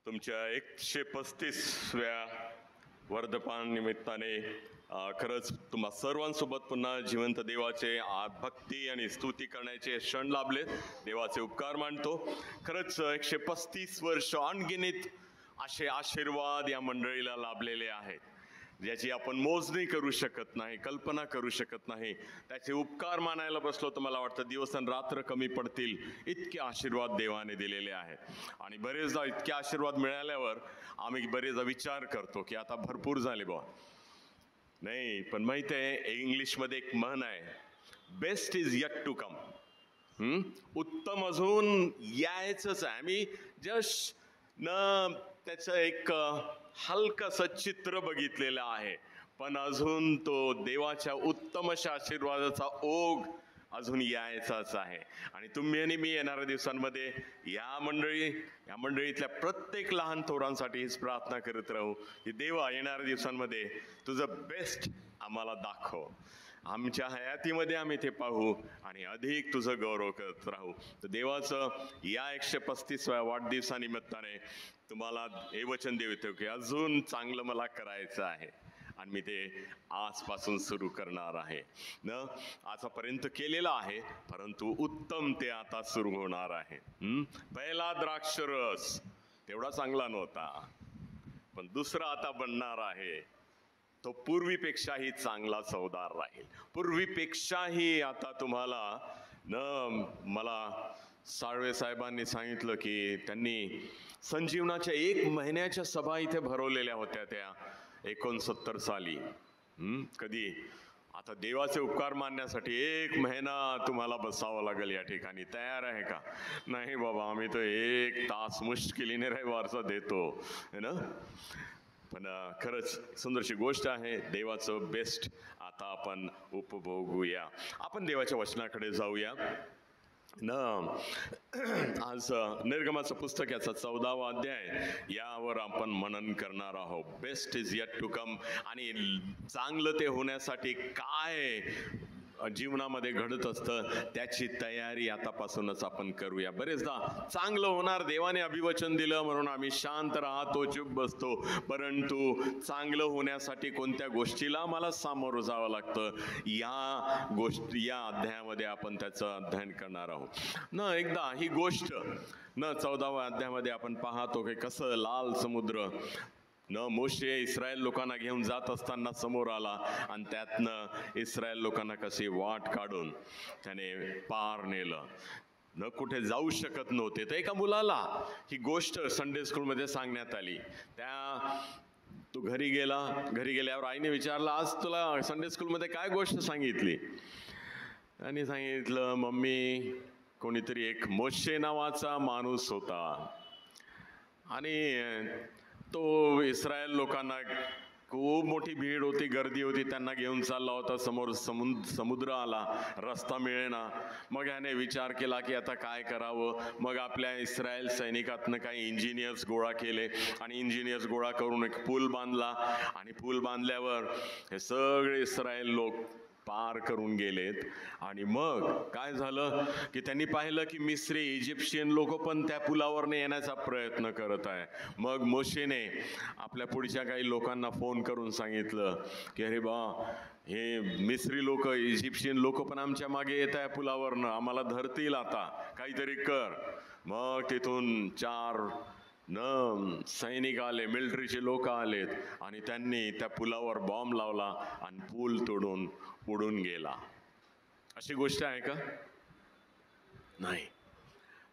तुमच्या 135व्या वर्धमान निमित्ताने खरंच तुम्हा सर्वांसोबत पुन्हा जिवंत देवाचे भक्ती आणि स्तुती करण्याचे क्षण लाभले. देवाचे उपकार मानतो. खरंच 135 वर्ष अनगिनित असे आशीर्वाद या मंडळीला लाभलेले आहेत, ज्याची आपण मोजणी करू शकत नाही, कल्पना करू शकत नाही. त्याचे उपकार मानायला बसलो तर मला वाटतं दिवस आणि रात्र कमी पडतील, इतके आशीर्वाद देवाने दिलेले आहेत. आणि बरेचदा इतके आशीर्वाद मिळाल्यावर आम्ही बरेचदा विचार करतो की आता भरपूर झाले बुवा. नाही, पण माहिती आहे इंग्लिशमध्ये एक म्हण आहे, best is yet to come. उत्तम अजून यायचंच आहे. आम्ही जस्ट त्याचं एक हलकंसं चित्र बघितलेलं आहे, पण अजून तो देवाच्या उत्तम अशा आशीर्वादाचा ओघ अजून यायचाच आहे. आणि तुम्ही आणि मी येणाऱ्या दिवसांमध्ये या मंडळीतल्या प्रत्येक लहान थोरांसाठी हीच प्रार्थना करत राहू की देवा येणाऱ्या दिवसांमध्ये तुझं बेस्ट आम्हाला दाखव. आमच्या हयातीमध्ये आम्ही ते पाहू आणि अधिक तुझं गौरव करत राहू. तर देवाचं या 135व्या वाढदिवसानिमित्ताने तुम्हाला हे वचन देतो की अजून चांगलं मला करायचं आहे आणि मी ते आजपासून सुरू करणार आहे. आतापर्यंत केलेलं आहे, परंतु उत्तम ते आता सुरू होणार आहे. पहिला द्राक्षरस तेवढा चांगला नव्हता, पण दुसरा आता बनणार आहे. तो पूर्वीपेक्षाही चांगला चवदार राहील. पूर्वीपेक्षाही आता तुम्हाला मला साळवे साहेबांनी सांगितलं की त्यांनी संजीवनाच्या 1 महिन्याच्या सभा इथे भरवलेल्या होत्या त्या 69 साली. कधी आता देवाचे उपकार मानण्यासाठी 1 महिना तुम्हाला बसावं लागेल या ठिकाणी. तयार आहे का? नाही बाबा, आम्ही तो 1 तास मुश्किलीने रविवारचा देतो है ना. पण खरंच सुंदरशी गोष्ट आहे. देवाचं बेस्ट आता आपण उपभोगूया. आपण देवाच्या वचनाकडे जाऊया आज निर्गमाचं पुस्तक याचा 14वा अध्याय यावर आपण मनन करणार आहोत. Best is yet to come. आणि चांगलं ते होण्यासाठी काय जीवनामध्ये घडत असतं त्याची तयारी आतापासूनच आपण करूया. बरेचदा चांगलं होणार, देवाने अभिवचन दिलं म्हणून आम्ही शांत राहतो, चुप बसतो, परंतु चांगलं होण्यासाठी कोणत्या गोष्टीला आम्हाला सामोरं जावं लागतं या अध्यायामध्ये आपण त्याचं अध्ययन करणार आहोत. एकदा ही गोष्ट 14व्या अध्यायामध्ये आपण पाहतो की कसं लाल समुद्र मोशे इस्रायल लोकांना घेऊन जात असताना समोर आला आणि त्यातनं इस्रायल लोकांना कशी वाट काढून त्याने पार नेलं. कुठे जाऊ शकत नव्हते. तर एका मुलाला ही गोष्ट संडे स्कूलमध्ये सांगण्यात आली. तो घरी गेल्यावर आईने विचारलं, आज तुला संडे स्कूलमध्ये काय गोष्ट सांगितली? आणि सांगितलं, मम्मी कोणीतरी एक मोशे नावाचा माणूस होता आणि तो इस्रायल लोकांना खूप मोठी भीड होती, गर्दी होती, त्यांना घेऊन चालला होता. समोर समुद्र आला, रस्ता मिळेना. मग याने विचार केला की आता काय करावं. मग आपल्या इस्रायल सैनिकातनं काही इंजिनियर्स गोळा केले आणि इंजिनियर्स गोळा करून एक पूल बांधला. आणि पूल बांधल्यावर हे सगळे इस्रायल लोक पार करून गेलेत. आणि मग काय झालं की त्यांनी पाहिलं की मिस्री इजिप्शियन लोक पण त्या पुलावरने येण्याचा प्रयत्न करत आहे. मग मोशेने आपल्या पुढच्या काही लोकांना फोन करून सांगितलं की अरे बा, हे मिस्री लोक, इजिप्शियन लोक पण आमच्या मागे येत आहे पुलावरनं, आम्हाला धरतील, आता काहीतरी कर. मग तिथून 4 सैनिक आले, मिलिटरीचे लोक आलेत आणि त्यांनी त्या पुलावर बॉम्ब लावला आणि पूल तोडून उडून गेला. अशी गोष्ट आहे का? नाही.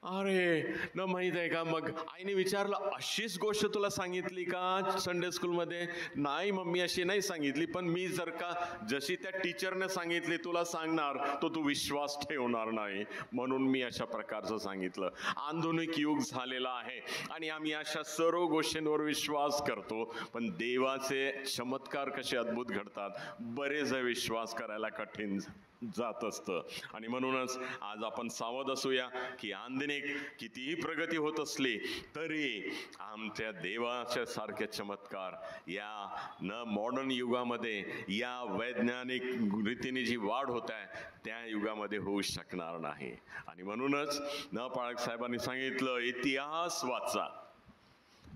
अरे माहित आहे का? मग आईने विचारलं, अशीच गोष्ट तुला सांगितली का संडे स्कूलमध्ये? नाही मम्मी, अशी नाही सांगितली, पण मी जर का जशी त्या टीचरने सांगितली तुला सांगणार तो तू विश्वास ठेवणार नाही, म्हणून मी अशा प्रकारचं सांगितलं. आधुनिक युग झालेला आहे आणि आम्ही अशा सर्व गोष्टींवर विश्वास करतो, पण देवाचे चमत्कार कसे अद्भुत घडतात बरेच विश्वास करायला कठीण जात असतं. आणि म्हणूनच आज आपण सावध असूया की आंतरिक कितीही प्रगती होत असली तरी आमच्या देवाच्या सारखे चमत्कार या मॉडर्न युगामध्ये, या वैज्ञानिक रीतीने जी वाढ होत आहे त्या युगामध्ये होऊ शकणार नाही. आणि म्हणूनच पाळक साहेबांनी सांगितलं, इतिहास वाचा,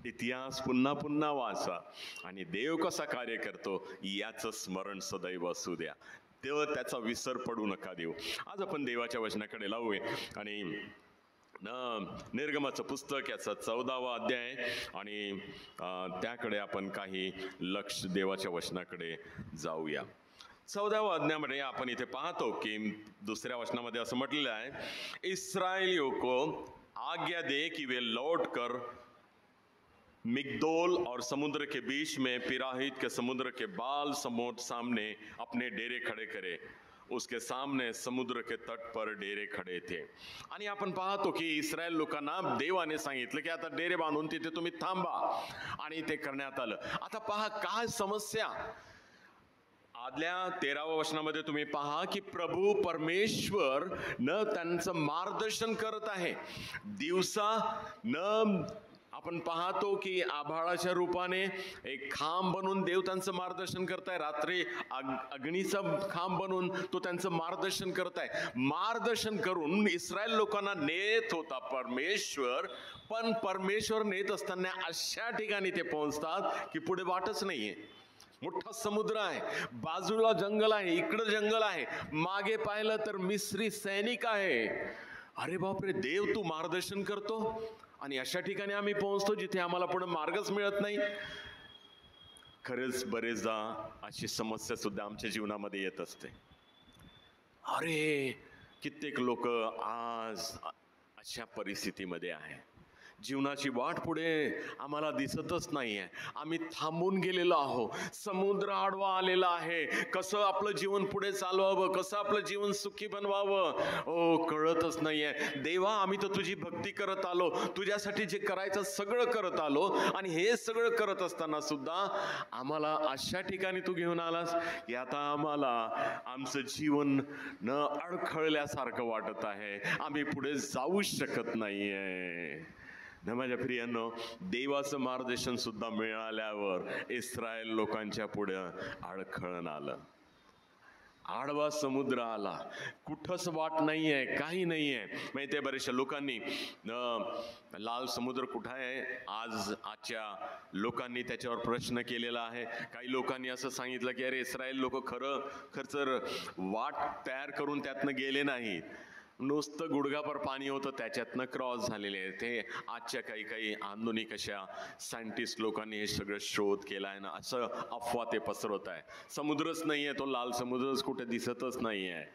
इतिहास पुन्हा पुन्हा वाचा आणि देव कसा कार्य करतो याचं स्मरण सदैव असू द्या. तेव्हा त्याचा विसर पडू नका देऊ. आज आपण देवाच्या वचनाकडे लावूया आणि निर्गमाचं पुस्तक याचा 14वा अध्याय आणि त्याकडे आपण काही लक्ष देवाच्या वचनाकडे जाऊया. 14व्या अध्यायामध्ये आपण इथे पाहतो की दुसऱ्या वचनामध्ये असं म्हटलेलं आहे, इस्राएलियों को आज्ञा दे कि वे लौट कर मिग्दोल और समुद्र के बीच में पिराहित के समुद्र के बाल समोट सामने अपने डेरे खड़े करे उसके सामने समुद्र के तट पर डेरे खडे थे. आणि आपण पाहतो की इस्रायल लोकांना देवाने सांगितलं की आता डेरे बांधून तिथे तुम्ही थांबा, आणि ते करण्यात आलं. आता पहा काय समस्या. आदल्या 13व्या वचनामध्ये तुम्ही पहा की प्रभू परमेश्वर न त्यांचं मार्गदर्शन करत आहे. दिवसा न आपण पाहतो की आभाळाच्या रूपाने एक खांब बनून देव त्यांचं मार्गदर्शन करताय. रात्री अग्नीचा खांब बनून तो त्यांचं मार्गदर्शन करताय. मार्गदर्शन करून इस्रायल लोकांना नेत होता परमेश्वर. पण परमेश्वर नेत असताना अशा ठिकाणी ते पोहोचतात की पुढे वाटच नाहीये. मोठा समुद्र आहे, बाजूला जंगल आहे, इकडं जंगल आहे, मागे पाहिलं तर मिस्री सैनिक आहे. अरे बापरे, देव तू मार्गदर्शन करतो आणि अशा ठिकाणी आम्ही पोहोचतो जिथे आम्हाला पुढे मार्गच मिळत नाही. खरंच बरेचदा अशी समस्या सुद्धा आमच्या जीवनामध्ये येत असते. अरे कित्येक लोक आज अशा परिस्थितीमध्ये आहे. जीवनाची वाट पुढे आम्हाला दिसतच नाहीये. आम्ही थांबून गेलेलो आहोत. समुद्र आडवा आलेला आहे. कसं आपलं जीवन पुढे चालवावं, कसं आपलं जीवन सुखी बनवावं, ओ कळतच नाहीये. देवा, आम्ही तर तुझी भक्ती करत आलो, तुझ्यासाठी जे करायचं सगळं करत आलो, आणि हे सगळं करत असताना सुद्धा आम्हाला अशा ठिकाणी तू घेऊन आलास की आता आम्हाला आमचं जीवन न अडखळल्यासारखं वाटत आहे. आम्ही पुढे जाऊ शकत नाहीये. न माझ्या प्रियांनो, देवाचं मार्गदर्शन सुद्धा मिळाल्यावर इस्रायल लोकांच्या पुढे अडखळण आलं. आडवा समुद्र आला, कुठंच वाट नाहीये, काही नाहीये. माहितीये, बरेचशा लोकांनी लाल समुद्र कुठं आहे आजच्या लोकांनी त्याच्यावर प्रश्न केलेला आहे. काही लोकांनी असं सांगितलं की अरे इस्रायल लोक खरंच वाट तयार करून त्यातनं गेले नाहीत, नुसतं गुडघाभर पाणी होतं त्याच्यातनं क्रॉस झालेले आहे. ते आजच्या काही आधुनिक अशा सायंटिस्ट लोकांनी हे सगळं शोध केला आहे ना, असं अफवा ते पसरवत आहे. समुद्रच नाही आहे, तो लाल समुद्रच कुठे दिसतच नाही आहे.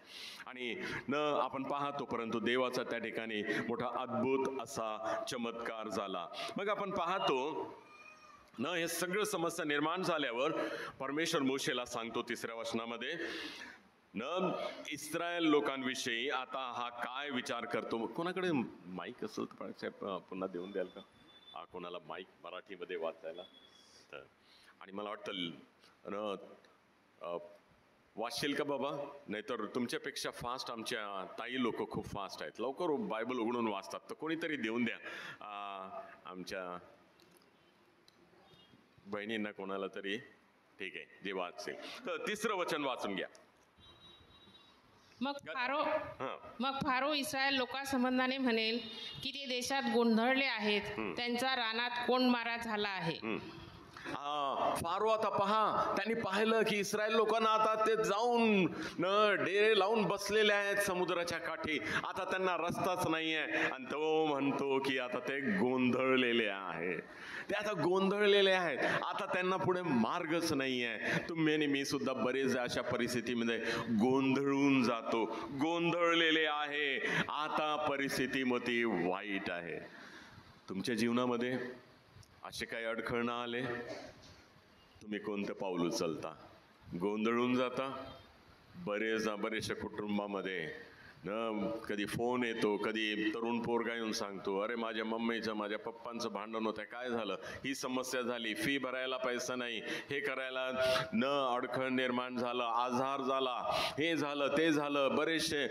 आणि न आपण पाहतो, परंतु देवाचा त्या ठिकाणी मोठा अद्भुत असा चमत्कार झाला. मग आपण पाहतो न, हे सगळं समस्या निर्माण झाल्यावर परमेश्वर मोशेला सांगतो 3ऱ्या वचनामध्ये न, इस्रायल लोकांविषयी आता हा काय विचार करतो. कोणाकडे माईक असेल तर पुन्हा देऊन द्याल का कोणाला माईक मराठीमध्ये वाचायला. आणि मला वाटतं वाचशील का बाबा, नाहीतर तुमच्यापेक्षा फास्ट आमच्या ताई लोक खूप फास्ट आहेत, लवकर बायबल उघडून वाचतात, तर कोणीतरी देऊन द्या आमच्या बहिणींना कोणाला तरी. ठीक आहे, जे वाचेल. तर 3रं वचन वाचून घ्या. मग फारो इस्रायल लोकांसंबंधाने म्हणेल की ते देशात गोंधळले आहेत, त्यांचा रानात कोंडमारा झाला आहे. फारो आता पहा, त्यांनी पाहिलं की इस्रायल लोकांना आता ते जाऊन डेरे लावून बसलेले आहेत समुद्राच्या काठी. आता त्यांना रस्ताच नाहीये, आणि तो म्हणतो की आता ते गोंधळलेले आहे. ते आता गोंधळलेले आहेत, आता त्यांना पुढे मार्गच नाहीये. तुम्ही आणि मी सुद्धा बरेच अशा परिस्थितीमध्ये गोंधळून जातो. गोंधळलेले आहे, आता परिस्थिती मती वाईट आहे. तुमच्या जीवनामध्ये असे काही अडखळणं आले, तुम्ही कोणतं पाऊल उचलता? गोंधळून जाता. बरेचशा कुटुंबामध्ये कधी फोन येतो, कधी तरुण पोरगा येऊन सांगतो, अरे माझ्या मम्मीचं माझ्या पप्पांचं भांडण होतं, काय झालं, ही समस्या झाली, फी भरायला पैसा नाही, हे करायला न अडखळ निर्माण झालं, आजार झाला, हे झालं ते झालं. बरेचसे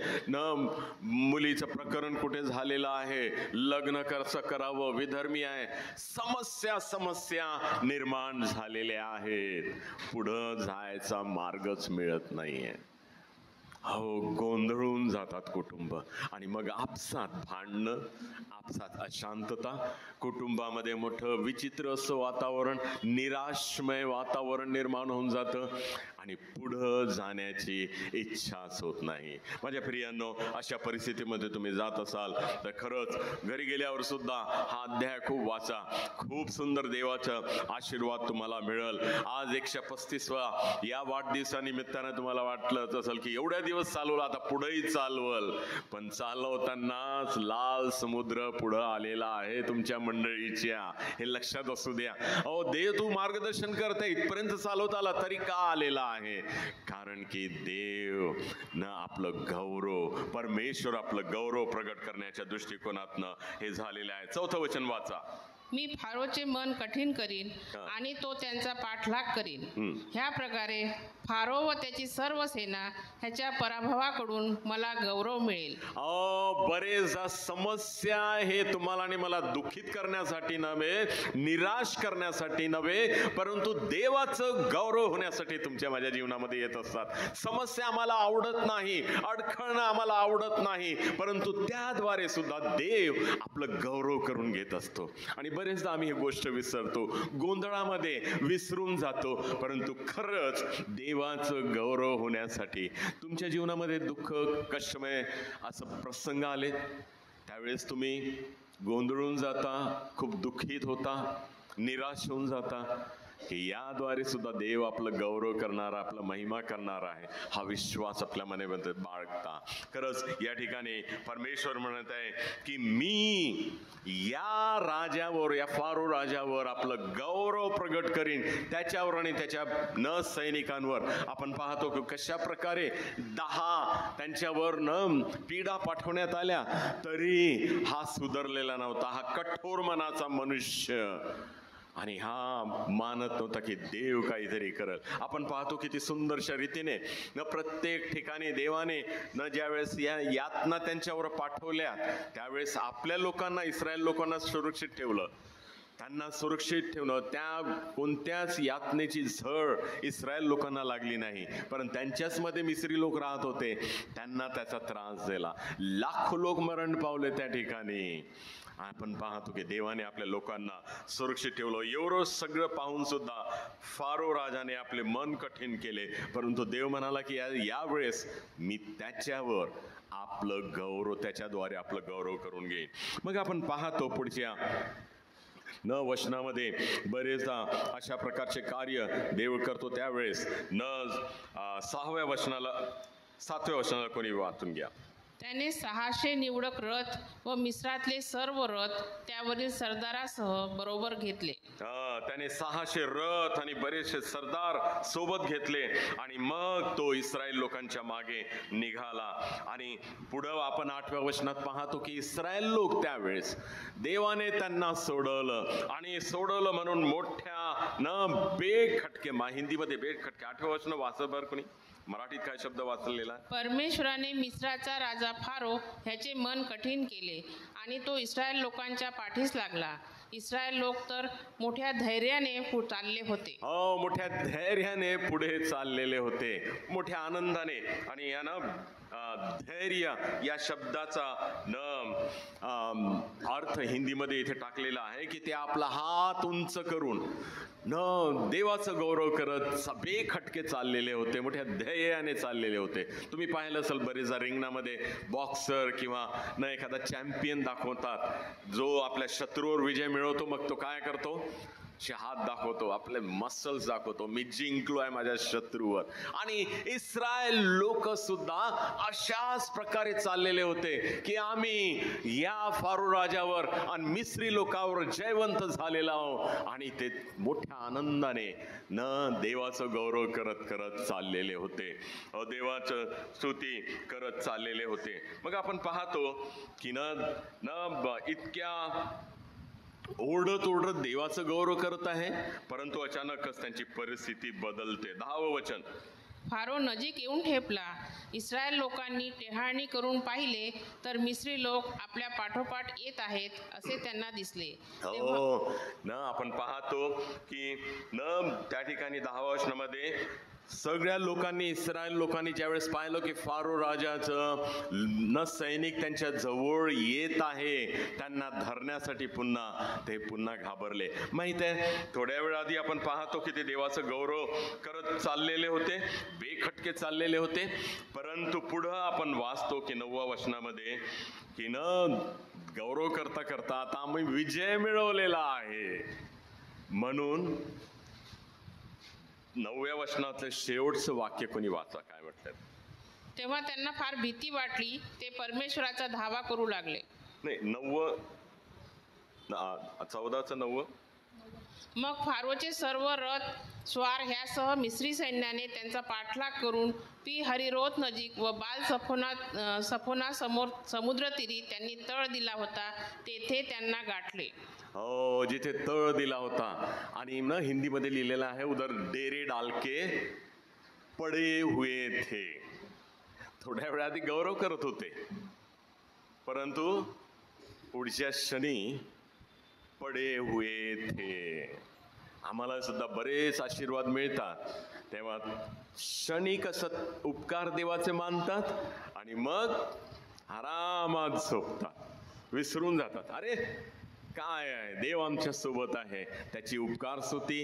मुलीचं प्रकरण कुठे झालेलं आहे, लग्न कसं करावं, विधर्मी आहे, समस्या निर्माण झालेल्या आहेत. पुढं जायचा मार्गच मिळत नाहीये. हो, गोंधळून जातात कुटुंब, आणि मग आपसात भांडणं, आपसात अशांतता, कुटुंबामध्ये मोठं विचित्र असं वातावरण, निराशमय वातावरण निर्माण होऊन जातं, आणि पुढं जाण्याची इच्छाच होत नाही. माझ्या प्रियांनो, अशा परिस्थितीमध्ये तुम्ही जात असाल तर खरंच घरी गेल्यावर सुद्धा हा अध्याय खूप वाचा. खूप सुंदर देवाचा आशीर्वाद तुम्हाला मिळेल. आज 135वा या वाढदिवसानिमित्तानं तुम्हाला वाटलं असेल की एवढ्या दिवस चालवलं, आता पुढेही चालवल, पण चालवतानाच लाल समुद्र पुढं आलेला आहे तुमच्या मंडळीच्या, हे लक्षात असू द्या. अहो, देव तू मार्गदर्शन करते, इथपर्यंत चालवत आला तरी का आलेला आहे, कारण की देव न आपलं गौरव, परमेश्वर आपलं गौरव प्रगट करण्याच्या दृष्टिकोनातनं हे झालेलं आहे. 4थं वचन वाचा. मी फारोचे मन कठीण करीन आणि तो त्यांचा पाठलाग करीन. ह्या प्रकारे फारो व त्याची सर्व सेना ह्याच्या पराभवाकडून मला गौरव मिळेल. बरेचदा समस्या हे तुम्हाला आणि मला दुःखित करण्यासाठी नव्हे, निराश करण्यासाठी नव्हे, परंतु देवाचं गौरव होण्यासाठी तुमच्या माझ्या जीवनामध्ये येत असतात. समस्या आम्हाला आवडत नाही, अडखळणं आम्हाला आवडत नाही, परंतु त्याद्वारे सुद्धा देव आपलं गौरव करून घेत असतो. आणि बरेचदा आम्ही ही गोष्ट विसरतो, गोंधळामध्ये विसरून जातो, परंतु खरंच देवाचं गौरव होण्यासाठी तुमच्या जीवनामध्ये दुःख, कष्टमय असं प्रसंग आले, त्यावेळेस तुम्ही गोंधळून जाता, खूप दुःखित होता, निराश होऊन जाता, की याद्वारे सुद्धा देव आपलं गौरव करणारा, आपला महिमा करणार आहे, हा विश्वास आपल्या मनामध्ये बाळगता. खरंच या ठिकाणी परमेश्वर म्हणत आहे की मी या राजावर, या फारो राजावर आपलं गौरव प्रगट करीन, त्याच्यावर आणि त्याच्या सैनिकांवर. आपण पाहतो की कशा प्रकारे 10 त्यांच्यावर पीडा पाठवण्यात आल्या, तरी हा सुधारलेला नव्हता, हा कठोर मनाचा मनुष्य, आणि हा मानत नव्हता की देव काहीतरी करल. आपण पाहतो किती सुंदरशा रीतीने प्रत्येक ठिकाणी देवाने ज्यावेळेस या यातना त्यांच्यावर पाठवल्या, त्यावेळेस आपल्या लोकांना, इस्रायल लोकांना सुरक्षित ठेवलं. त्यांना सुरक्षित ठेवणं, त्या कोणत्याच यातनेची झळ इस्रायल लोकांना लागली नाही, परंतु त्यांच्याच मध्ये मिस्री लोक राहत होते, त्यांना त्याचा त्रास दिला. लाखो लोक मरण पावले त्या ठिकाणी. आपण पाहतो की देवाने आपल्या लोकांना सुरक्षित ठेवलं. एवढं सगळं पाहून सुद्धा फारो राजाने आपले मन कठीण केले, परंतु देव म्हणाला की यावेळेस मी त्याच्यावर आपलं गौरव, त्याच्याद्वारे आपलं गौरव करून घेईन. मग आपण पाहतो पुढच्या वचनामध्ये बरेचदा अशा प्रकारचे कार्य देव करतो. त्यावेळेस 7व्या वचनाला कोणी वाचून घ्या. त्याने 600 निवडक रथ व मिस्रातले सर्व रथ त्यावरील सरदारासह बरोबर घेतले. त्याने 600 रथ आणि बरेचसे सरदार सोबत घेतले, आणि मग तो इस्रायल लोकांच्या मागे निघाला. आणि पुढं आपण 8व्या वचनात पाहतो की इस्रायल लोक त्यावेळेस देवाने त्यांना सोडवलं, आणि सोडवलं म्हणून मोठ्या बेखटके, हिंदीमध्ये बेखटके, 8व्या वचन वाचा बरं कोणी, मराठीत काय शब्द वाचलेला? परमेश्वराने मिस्राचा राजा फारो ह्याचे मन कठीण केले आणि तो इस्रायल लोकांच्या पाठीस लागला. इस्रायल लोक तर मोठ्या धैर्याने चालले होते. मोठ्या धैर्याने पुढे चाललेले होते, मोठ्या आनंदाने. आणि धैर्य या शब्दाचा अर्थ हिंदीमध्ये इथे टाकलेला आहे की ते आपला हात उंच करून देवाचं गौरव करत बेखटके चाललेले होते, मोठ्या ध्येयाने चाललेले होते. तुम्ही पाहिलं असेल बरेचदा रिंगणामध्ये बॉक्सर किंवा एखादा चॅम्पियन दाखवतात, जो आपल्या शत्रूवर विजय मिळवतो, मग तो काय करतो, हात दाखवतो, आपले मसल्स दाखवतो, मी जिंकलो आहे माझ्या शत्रूवर. आणि इस्रायल लोक सुद्धा अशाच प्रकारे चाललेले होते की आम्ही या फारो राजावर आणि मिस्री लोकांवर जयवंत झालेला आहोत, आणि ते मोठ्या आनंदाने देवाचं गौरव करत करत चाललेले होते, देवाचं स्तुती करत चाललेले होते. मग आपण पाहतो की इतक्या ओरडत ओरडत देवाचं गौरव करत आहे, परंतु अचानकच त्यांची परिस्थिती बदलते. 10वं वचन. फारो नजीक येऊन ठेपला. इस्रायल लोकांनी टेहाळणी करून पाहिले तर मिस्री लोक आपल्या पाठोपाठ येत आहेत असे त्यांना दिसले. आपण पाहतो की त्या ठिकाणी 10व्या वचनामध्ये सगळ्या लोकांनी, इस्रायल लोकांनी ज्यावेळेस पाहिलं की फारो राजाचं सैनिक त्यांच्या जवळ येत आहे, त्यांना धरण्यासाठी पुन्हा घाबरले. माहित आहे, थोड्या वेळ आधी आपण पाहतो की ते देवाचं गौरव करत चाललेले होते, बेखटके चाललेले होते, परंतु पुढं आपण वाचतो की 9व्या वचनामध्ये की गौरव करता करता आता आम्ही विजय मिळवलेला आहे, म्हणून 9व्या वचनातलं शेवटचं वाक्य कोणी वाचा, काय म्हटलं? तेव्हा त्यांना फार भीती वाटली, ते परमेश्वराचा धावा करू लागले. नाही, 14चं 9. मग फारोचे सर्व रथ स्वार ह्यासह मिस्री सैन्याने त्यांचा पाठलाग करून पी हरिरोथ नजीक व बाल सफोना समोर समुद्रतीरी त्यांनी तळ दिला होता, तेथे त्यांना गाठले. हो, जिथे तळ दिला होता. आणि ना हिंदीमध्ये लिहिलेलं आहे, उधर डेरे डालके पडे हुए थे. थोड्या वेळा आधी गौरव करत होते, परंतु पुढच्या क्षणी पडे हुए थे. आम्हाला सुद्धा बरेच आशीर्वाद मिळतात, तेव्हा क्षणी कसं उपकार देवाचे मानतात आणि मग आरामात झोपतात, विसरून जातात. अरे काय आहे, देव आमच्या सोबत आहे, त्याची उपकार स्तुती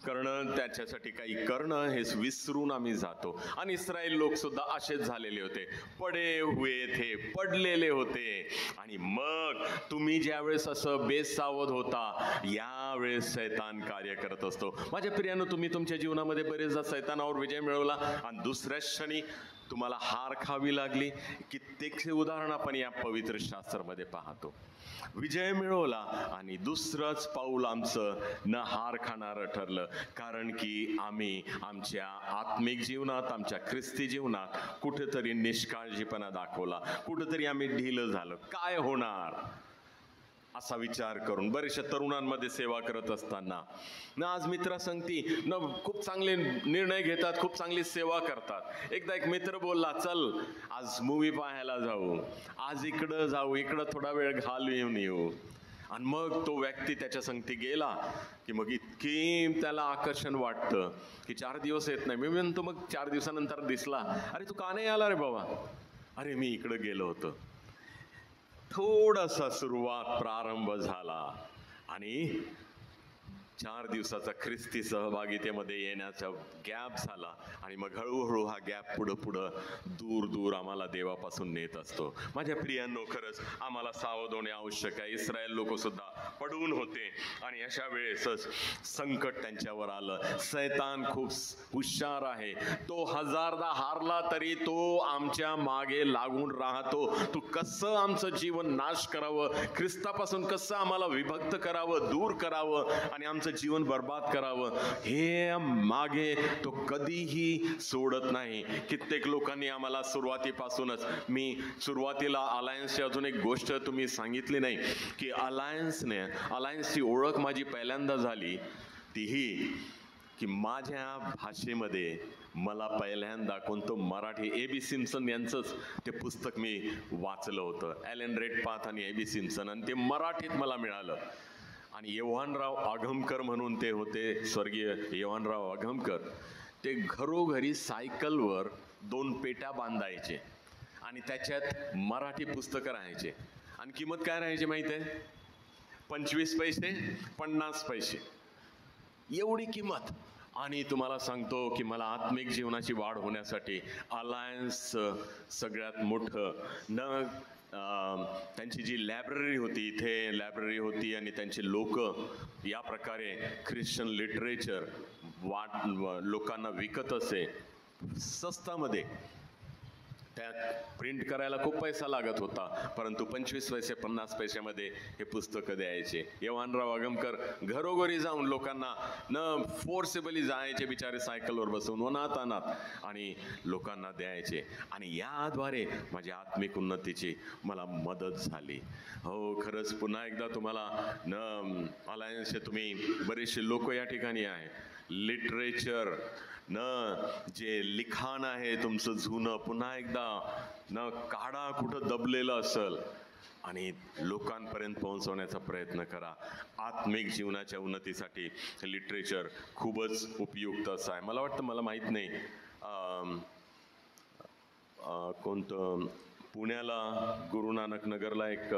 करणं, त्याच्यासाठी काही करणं हे विसरून आम्ही जातो. आणि इस्रायल लोक सुद्धा असेच झालेले होते, पडे हुए थे, पडलेले होते. आणि मग तुम्ही ज्यावेळेस असं बेसावध होता, यावेळेस सैतान कार्य करत असतो. माझ्या प्रियानं, तुम्ही तुमच्या जीवनामध्ये बरेचदा सैतानावर विजय मिळवला आणि दुसऱ्या क्षणी तुम्हाला हार खावी लागली. कित्येक उदाहरण आपण या पवित्र शास्त्रामध्ये पाहतो. विजय मिळवला आणि दुसरंच पाऊल आमचं न हार खाणारं ठरलं, कारण की आम्ही आमच्या आत्मिक जीवनात, आमच्या ख्रिस्ती जीवनात कुठेतरी निष्काळजीपणा दाखवला, कुठेतरी आम्ही ढिलं झालं. काय होणार असा विचार करून बरेचशा तरुणांमध्ये सेवा करत असताना ना, आज मित्र संगती न खूप चांगले निर्णय घेतात, खूप चांगली सेवा करतात. एकदा एक मित्र बोलला, चल आज मूवी पाहायला जाऊ, आज इकडं जाऊ, इकडं थोडा वेळ घालवून येऊ. आणि मग तो व्यक्ती त्याच्या संगती गेला की मग इतकी त्याला आकर्षण वाटतं की 4 दिवस येत नाही. मी म्हणतो, मग 4 दिवसानंतर दिसला, अरे तू का नाही आला रे बाबा? अरे मी इकडं गेलो होतो. थोडासा प्रारंभ झाला आणि 4 दिवसाचा ख्रिस्ती सहभागितेमध्ये येण्याचा गॅप झाला आणि मग हळूहळू हा गॅप पुढं दूर दूर आम्हाला देवापासून नेत असतो. माझ्या प्रियांनो, खरंच आम्हाला सावध होणे आवश्यक आहे. इस्रायल लोक सुद्धा पडून होते आणि अशा वेळेसच संकट त्यांच्यावर आलं. सैतान खूप हुशार आहे, तो 1000दा हारला तरी तो आमच्या मागे लागून राहतो. तू कसं आमचं जीवन नाश करावं, ख्रिस्तापासून कसं आम्हाला विभक्त करावं, दूर करावं आणि आमचं जीवन बर्बाद करावं, हे मागे तो कधीही सोडत नाही. कित्येक लोकांनी आम्हाला सुरुवातीपासूनच, मी सुरुवातीला अलायन्सची अजून एक गोष्ट तुम्ही सांगितली नाही की अलायन्सची ओळख माझी पहिल्यांदा झाली तीही की माझ्या भाषेमध्ये मला पहिल्यांदा कोणतं मराठी A.B. सिम्पसन यांचंच ते पुस्तक मी वाचलं होतं, ॲलन रेडपाथ आणि A.B. सिम्पसन, आणि ते मराठीत मला मिळालं. आणि योहानराव आगमकर म्हणून ते होते, स्वर्गीय योहानराव आगमकर. ते घरोघरी सायकलवर 2 पेट्या बांधायचे आणि त्याच्यात मराठी पुस्तकं राहायचे. आणि किंमत काय राहायची माहिती आहे? 25 पैसे, 50 पैसे, एवढी किंमत. आणि तुम्हाला सांगतो की मला आत्मिक जीवनाची वाढ होण्यासाठी अलायन्स सगळ्यात मोठं त्यांची जी लायब्ररी होती, इथे लायब्ररी होती आणि त्यांचे लोक या प्रकारे ख्रिश्चन लिटरेचर लोकांना विकत असे स्वस्तामध्ये. त्यात प्रिंट करायला खूप पैसा लागत होता, परंतु 25 पैसे 50 पैशामध्ये हे पुस्तकं द्यायचे. योहानराव आगमकर घरोघरी जाऊन लोकांना न फोर्सेबली जायचे, बिचारे सायकलवर बसून उन्हातानात, आणि लोकांना द्यायचे. आणि याद्वारे माझ्या आत्मिक उन्नतीची मला मदत झाली. हो, खरंच पुन्हा एकदा तुम्हाला न अलायन्सचे तुम्ही बरेचसे लोक या ठिकाणी आहे. लिटरेचर न जे लिखाण आहे तुमचं जुनं, पुन्हा एकदा न काढा, कुठं दबलेलं असेल आणि लोकांपर्यंत पोहोचवण्याचा प्रयत्न करा. आत्मिक जीवनाच्या उन्नतीसाठी लिटरेचर खूपच उपयुक्त असं आहे. मला वाटतं, मला माहीत नाही कोणतं, पुण्याला गुरु नानक नगरला एक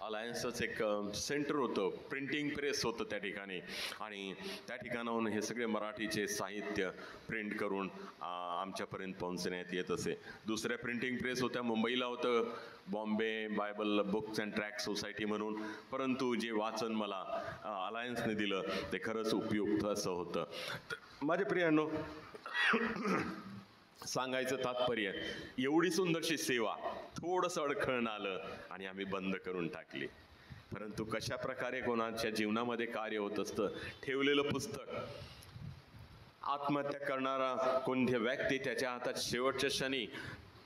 अलायन्सच एक सेंटर होतं, प्रिंटिंग प्रेस होतं त्या ठिकाणी, आणि त्या ठिकाणाहून हे सगळे मराठीचे साहित्य प्रिंट करून आमच्यापर्यंत पोहोचण्यात येत असे. दुसऱ्या प्रिंटिंग प्रेस होत्या, मुंबईला होतं Bombay Bible books and track society म्हणून, परंतु जे वाचन मला अलायन्सने दिलं ते खरंच उपयुक्त असं होतं. माझ्या प्रियांनो, सांगायचं तात्पर्य, एवढी सुंदरशी सेवा थोडंसं अडखळण आलं आणि आम्ही बंद करून टाकली. परंतु कशा प्रकारे कोणाच्या जीवनामध्ये कार्य होत असतं, ठेवलेलं पुस्तक आत्महत्या करणारा कोणत्या व्यक्ती त्याच्या हातात शेवटच्या क्षणी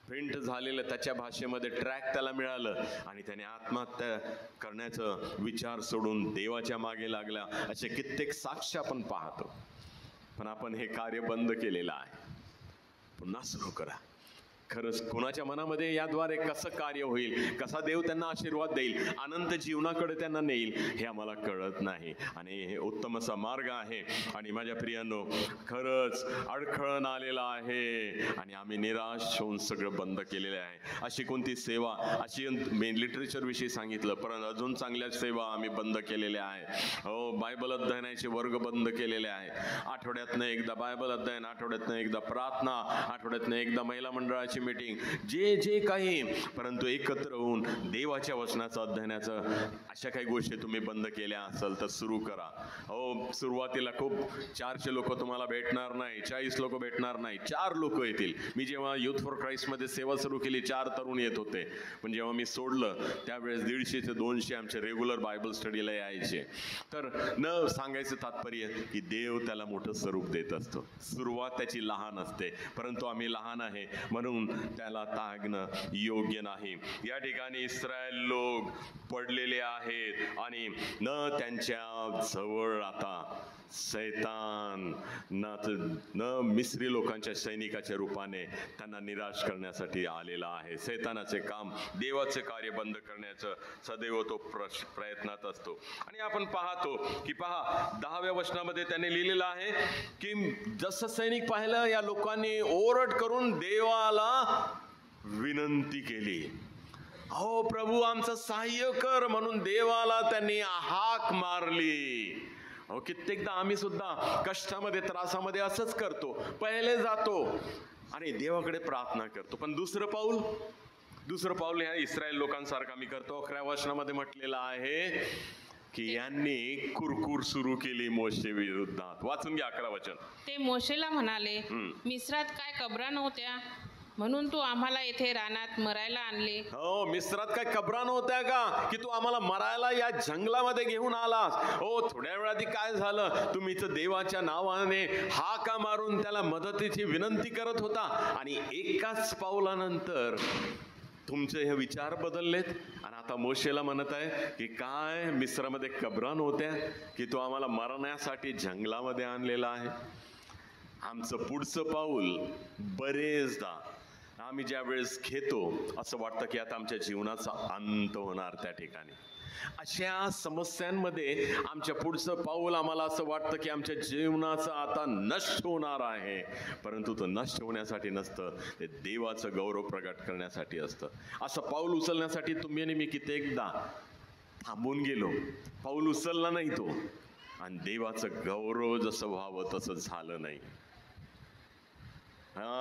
प्रिंट झालेलं त्याच्या भाषेमध्ये ट्रॅक त्याला मिळालं आणि त्याने आत्महत्या करण्याचं विचार सोडून देवाच्या मागे लागला, असे कित्येक साक्ष आपण पाहतो. पण आपण हे कार्य बंद केलेलं आहे. पुन्हा सुरू करा. खरंच कोणाच्या मनामध्ये याद्वारे कसं कार्य होईल, कसा देव त्यांना आशीर्वाद देईल, अनंत जीवनाकडे त्यांना नेईल, हे आम्हाला कळत नाही. आणि हे उत्तम असा मार्ग आहे. आणि माझ्या प्रियांनो, खरंच अडखळण आलेला आहे आणि आम्ही निराश होऊन सगळं बंद केलेलं आहे. अशी कोणती सेवा, अशी मी लिटरेचर विषयी सांगितलं, परंतु अजून चांगल्या सेवा आम्ही बंद केलेल्या आहे. हो, बायबल अध्ययनाचे वर्ग बंद केलेले आहे. आठवड्यातनं एकदा बायबल अध्ययन, आठवड्यातनं एकदा प्रार्थना, आठवड्यातनं एकदा महिला मंडळाची मीटिंग, जे काही, परंतु एकत्र होऊन देवाच्या वचनाचं अध्ययनाचं अशा काही गोष्टी तुम्ही बंद केल्या असेल तर सुरू करा. हो, सुरुवातीला खूप 400 लोक तुम्हाला भेटणार नाही, 40 लोक भेटणार नाही, 4 लोक येतील. मी जेव्हा युथ फॉर क्राइस्ट मध्ये सेवा सुरू केली 4 तरुण येत होते, पण जेव्हा मी सोडलं त्यावेळेस 150 ते 200 आमचे रेग्युलर बायबल स्टडीला यायचे. तर न सांगायचं तात्पर्य की देव त्याला मोठं स्वरूप देत असतो. सुरुवात त्याची लहान असते, परंतु आम्ही लहान आहे म्हणून त्याला तागणं योग्य नाही. या ठिकाणी इस्रायल लोक पडलेले आहेत आणि न त्यांच्या जवळ आता सैतान न मिस्री लोकांच्या सैनिकाच्या रूपाने त्यांना निराश करण्यासाठी आलेला आहे. सैतानाचे काम, देवाचे कार्य बंद करण्याचं सदैव तो प्रयत्नात असतो. आणि आपण पाहतो की पहा 10व्या वचनामध्ये त्याने लिहिलेलं आहे की जसं सैनिक पाहिलं, या लोकांनी ओरड करून देवाला विनंती केली. अहो प्रभू, आमचं सहाय्य कर म्हणून देवाला त्यांनी हाक मारली. अहो, कित्येकदा आम्ही सुद्धा कष्टामध्ये, त्रासामध्ये असंच करतो. पहिले जातो आणि देवाकडे प्रार्थना करतो, पण दुसरं पाऊल ह्या इस्रायल लोकांसारखं आम्ही करतो. 11व्या वचनामध्ये म्हटलेलं आहे की यांनी कुरकुर सुरू केली मोशे विरुद्धात. वाचून घ्या 11 वचन. ते मोशेला म्हणाले, मिस्रात काय कबरा नव्हत्या म्हणून तू आम्हाला येथे रानात मरायला आणले? हो, मिस्रात काय कबरा नव्हत्या का की तू आम्हाला मरायला या जंगलामध्ये घेऊन आलास? हो, थोड्या वेळात काय झालं, तुम्हीच देवाच्या नावाने हाका मारून त्याला मदतीची विनंती करत होता आणि एकाच पाऊलानंतर तुमचे हे विचार बदललेत आणि आता मोशेला म्हणत आहे की काय मिस्रामध्ये कबरा नव्हत्या की तू आम्हाला मरण्यासाठी जंगलामध्ये आणलेला आहे? आमचं पुढचं पाऊल बरेचदा आम्ही ज्या वेळेस घेतो असं वाटतं की आता आमच्या जीवनाचा अंत होणार त्या ठिकाणी. अशा समस्यांमध्ये आमच्या पुढचं पाऊल आम्हाला असं वाटतं की आमच्या जीवनाचं आता नष्ट होणार आहे, परंतु तो नष्ट होण्यासाठी नसतं, ते देवाचं गौरव प्रगट करण्यासाठी असतं. असं पाऊल उचलण्यासाठी तुम्ही आणि मी कित्येकदा थांबून गेलो, पाऊल उचलला नाही तो, आणि देवाचं गौरव जसं व्हावं तसं झालं नाही.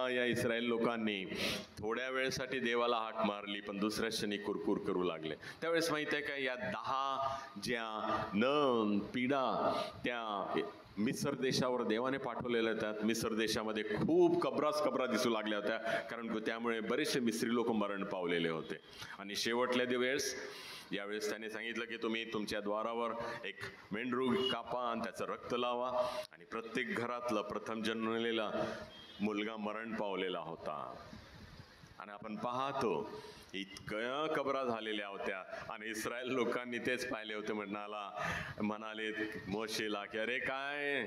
या इस्रायल लोकांनी थोड्या वेळेसाठी देवाला हाक मारली, पण दुसऱ्या क्षणी कुरकुर करू लागले. त्यावेळेस माहित आहे का, या 10 ज्या पिढा त्या मिसर देशावर देवाने पाठवलेल्या होत्या, मिसर देशामध्ये खूप कबरा दिसू लागल्या होत्या, कारण त्यामुळे बरेचसे मिस्री लोक मरण पावलेले होते. आणि शेवटल्या वेळेस यावेळेस त्याने सांगितलं की तुम्ही तुमच्या द्वारावर एक मेंढरू कापा आणि त्याचं रक्त लावा, आणि प्रत्येक घरातलं प्रथम जन्मलेला मुलगा मरण पावलेला होता. आणि आपण पाहतो इतक्या कबरा झालेल्या होत्या आणि इस्रायल लोकांनी तेच पाहिले होते. म्हणाले मोशेला की अरे काय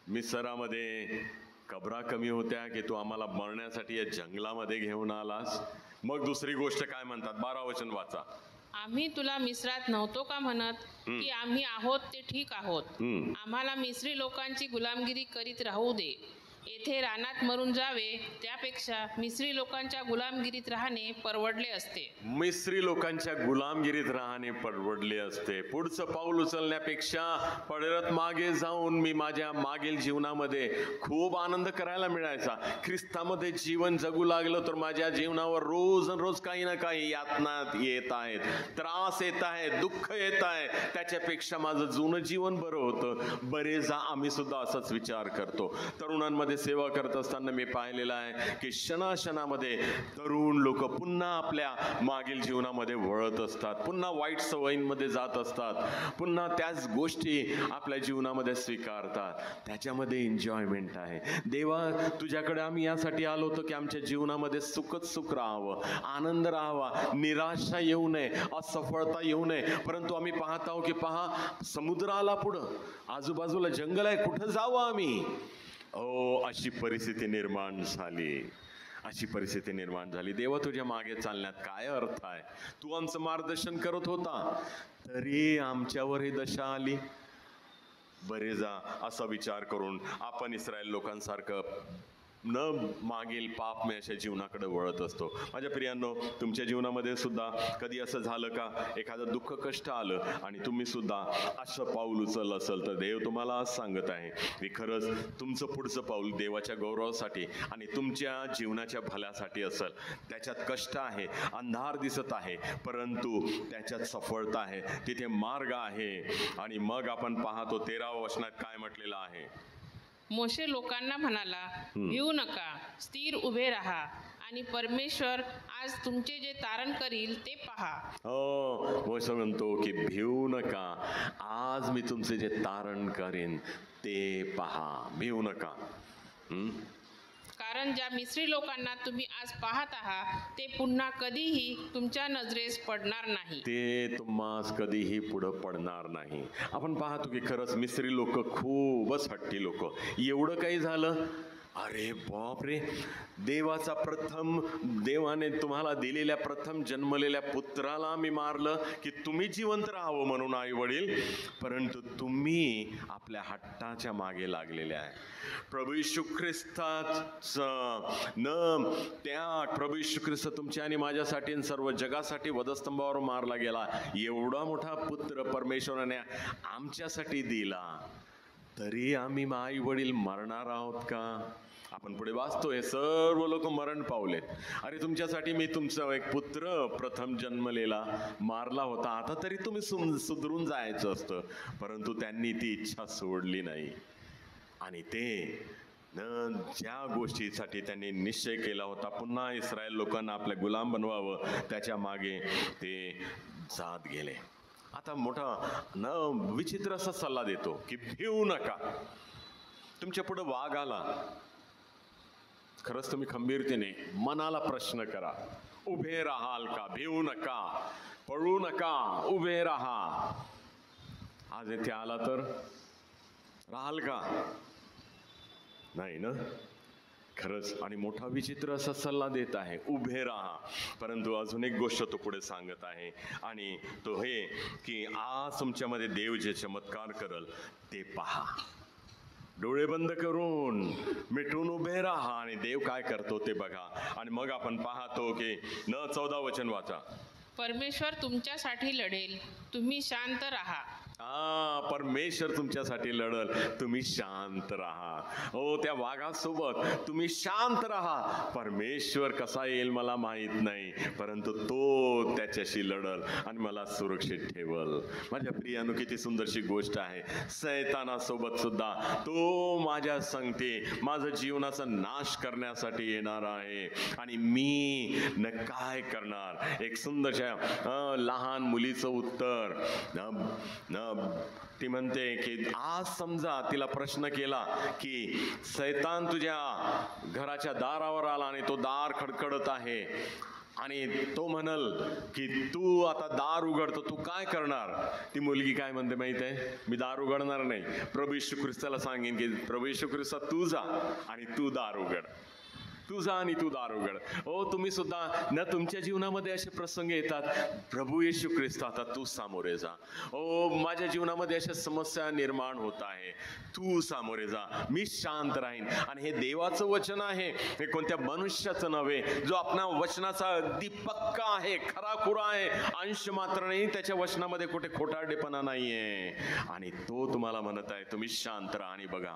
मिसरामध्ये कबरा कमी होत्या की तू आम्हाला मरण्यासाठी या जंगलामध्ये घेऊन आलास? मग दुसरी गोष्ट काय म्हणतात, 12 वचन वाचा. आम्ही तुला मिस्रात नव्हतो का म्हणत की आम्ही आहोत ते ठीक आहोत? आम्हाला मिस्री लोकांची गुलामगिरी करीत राहू दे. येथे रानात मरून जावे त्यापेक्षा मिस्री लोकांच्या गुलामगिरीत राहणे परवडले असते. मिस्री लोकांच्या गुलामगिरीत राहणे परवडले असते. पुढचं पाऊल उचलण्यापेक्षा परत मागे जाऊन मी माझ्या मागील जीवनामध्ये खूप आनंद करायला मिळायचा. ख्रिस्तामध्ये जीवन जगू लागलं तर माझ्या जीवनावर रोज काही ना काही यातना येत आहेत, त्रास येत आहेत, दुःख येत आहे. त्याच्यापेक्षा माझं जुनं जीवन बरं होतं. बरेचदा आम्ही सुद्धा असाच विचार करतो. तरुणांमध्ये मंदिरामध्ये सेवा करत असताना मी पाहिलेलं आहे की क्षणाक्षणामध्ये तरुण लोक पुन्हा आपल्या मागील जीवनामध्ये वळत असतात, पुन्हा वाईट सवयींमध्ये जात असतात, पुन्हा त्याच गोष्टी आपल्या जीवनामध्ये स्वीकारतात. त्याच्यामध्ये एन्जॉयमेंट आहे. देवा, तुझ्याकडे आम्ही यासाठी आलो होतो की आमच्या जीवनामध्ये सुखच सुख राहावं, आनंद राहावा, निराशा येऊ नये, असफळता येऊ नये. परंतु आम्ही पाहत आहोत की पहा, समुद्र आला पुढं, आजूबाजूला जंगल आहे, कुठं जावं आम्ही? अशी परिस्थिती निर्माण झाली, अशी परिस्थिती निर्माण झाली. देवा, तुझ्या मागे चालण्यात काय अर्थ आहे? तू आमचं मार्गदर्शन करत होता, तरी आमच्यावर ही दशा आली. बरेचदा असा विचार करून आपण इस्रायल लोकांसारखं न मागील पापमय अशा जीवनाकडे वळत असतो. माझ्या प्रियांनो, तुमच्या जीवनामध्ये सुद्धा कधी असं झालं का? एखादं दुःख कष्ट आलं आणि तुम्ही सुद्धा असं पाऊल उचललं असेल तर देव तुम्हाला आज सांगत आहे की खरंच तुमचं पुढचं पाऊल देवाच्या गौरवासाठी आणि तुमच्या जीवनाच्या भल्यासाठी असेल. त्याच्यात कष्ट आहे, अंधार दिसत आहे, परंतु त्याच्यात सफळता आहे, तिथे मार्ग आहे. आणि मग आपण पाहतो 13व्या वचनात काय म्हटलेलं आहे? मोशे लोकांना म्हणाला, भिवू नका, स्थिर उभे राहा आणि परमेश्वर आज तुमचे जे तारण करील ते पहा. मोशे म्हणतो की भिवू नका, आज मी तुमचे जे तारण करीन ते पहा, भिवू नका. कारण ज्या मिस्री लोकांना तुम्ही आज पाहत आहात ते पुन्हा कधीही तुमच्या नजरेस पडणार नाही. ते तुम्हास कधीही पुढं पडणार नाही. आपण पाहतो की खरंच मिस्री लोक खूपच हट्टी लोक. एवढं काही झालं, अरे बापरे, देवाने तुम्हाला दिलेल्या प्रथम जन्मलेल्या पुत्राला मी मारलं की तुम्ही जिवंत राहावं म्हणून आई वडील, परंतु तुम्ही आपल्या हट्टाच्या मागे लागलेले आहे. प्रभू येशू ख्रिस्ताचं त्याग, प्रभू येशू ख्रिस्त तुमच्या आणि माझ्यासाठी आणि सर्व जगासाठी वधस्तंभावर मारला गेला. एवढा मोठा पुत्र परमेश्वराने आमच्यासाठी दिला, तरी आम्ही आई वडील मरणार आहोत का? आपण पुढे वाचतो, हे सर्व लोक मरण पावलेत. अरे, तुमच्यासाठी मी तुमचा एक पुत्र प्रथम जन्मलेला मारला होता, आता तरी तुम्ही सुधरून जायचं असतं. परंतु त्यांनी ती इच्छा सोडली नाही आणि ते ज्या गोष्टीसाठी त्यांनी निश्चय केला होता, पुन्हा इस्रायल लोकांना आपल्या गुलाम बनवावं, त्याच्या मागे ते जात गेले. आता मोठा विचित्र असा सल्ला देतो की भिवू नका. तुमच्या पुढे वाघ आला, खरंच तुम्ही खंबीरतेने मनाला प्रश्न करा, उभे राहाल का? भिवू नका, पळू नका, उभे राहा. आज येथे आला तर राहाल का? नाही ना? खरंच. आणि मोठा विचित्र असा सल्ला देत आहे, उभे राहा. परंतु अजून एक गोष्ट तो पुढे सांगत आहे, आणि तो हे की आज तुमच्यामध्ये देव जे चमत्कार करल ते पहा. डोळे बंद करून मिटून उभे राहा आणि देव काय करतो ते बघा. आणि मग आपण पाहतो की 14 वचन वाचा. परमेश्वर तुमच्यासाठी लढेल, तुम्ही शांत राहा. परमेश्वर तुमच्यासाठी लढल, तुम्ही शांत राहा. त्या वाघासोबत तुम्ही शांत राहा. परमेश्वर कसा येईल मला माहित नाही, परंतु तो त्याच्याशी लढल आणि मला सुरक्षित ठेवल. माझ्या प्रियानो, किती सुंदरशी गोष्ट आहे. सैतानासोबत सुद्धा तो माझ्या संगती, माझं जीवनाचा नाश करण्यासाठी येणार आहे. आणि मी काय करणार? एक सुंदरशा लहान मुलीचं उत्तर ती म्हणते की आज समजा तिला प्रश्न केला की सैतान तुझ्या घराच्या दारावर आला आणि तो दार खडखडत आहे आणि तो म्हणल की तू आता दार उघडतो, तू काय करणार? ती मुलगी काय म्हणते माहित आहे? मी दार उघडणार नाही. प्रभू येशू ख्रिस्ताला सांगेन की प्रभू येशू ख्रिस्ता तू जा आणि तू दार उघड, तू जा आणि तू दार उघड. तुम्ही सुद्धा ना तुमच्या जीवनामध्ये असे प्रसंग येतात, प्रभू येशू ख्रिस्त आता तू सामोरे जा. माझ्या जीवनामध्ये अशा समस्या निर्माण होत आहे, तू सामोरे जा, मी शांत राहीन. आणि हे देवाचं वचन आहे, हे कोणत्या मनुष्याचं नव्हे, जो आपला वचनाचा अगदी पक्का आहे, खराखुरा आहे, अंश मात्र नाही त्याच्या वचनामध्ये कुठे खोटारडेपणा नाहीये. आणि तो तुम्हाला म्हणत आहे तुम्ही शांत राहा आणि बघा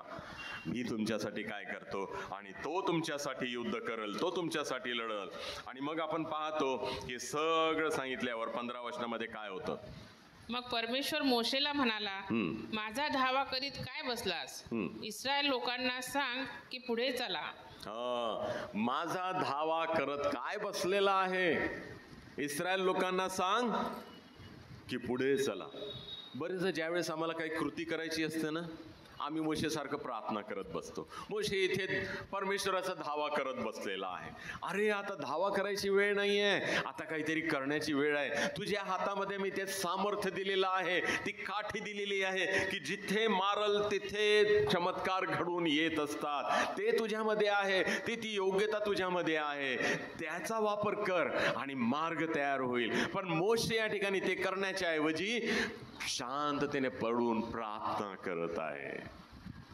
मी तुमच्यासाठी काय करतो. आणि तो तुमच्यासाठी युद्ध करल, तो तुमच्यासाठी लढल. आणि मग आपण पाहतो की सगळं सांगितल्यावर 15 वचनामध्ये काय होतं? मग परमेश्वर मोशेला म्हणाला, माझा धावा करीत काय बसलास? इस्रायल लोकांना सांग की पुढे चला. माझा धावा करत काय बसलेला आहे? इस्रायल लोकांना सांग की पुढे चला. बरेच ज्यावेळेस आम्हाला काही कृती करायची असते ना, आम्ही मोशेसारखं प्रार्थना करत बसतो. मोशे इथे परमेश्वराचा धावा करत बसलेला आहे. अरे आता धावा करायची वेळ नाहीये, आता काहीतरी करण्याची वेळ आहे. तुझ्या हातामध्ये मी ते सामर्थ्य दिलेलं आहे, ती काठी दिलेली आहे की जिथे मारल तिथे चमत्कार घडून येत असतात. ते तुझ्यामध्ये आहे, ती योग्यता तुझ्यामध्ये आहे. त्याचा वापर कर आणि मार्ग तयार होईल. पण मोशे या ठिकाणी ते करण्याच्या ऐवजी शांततेने पडून प्रार्थना करत आहे.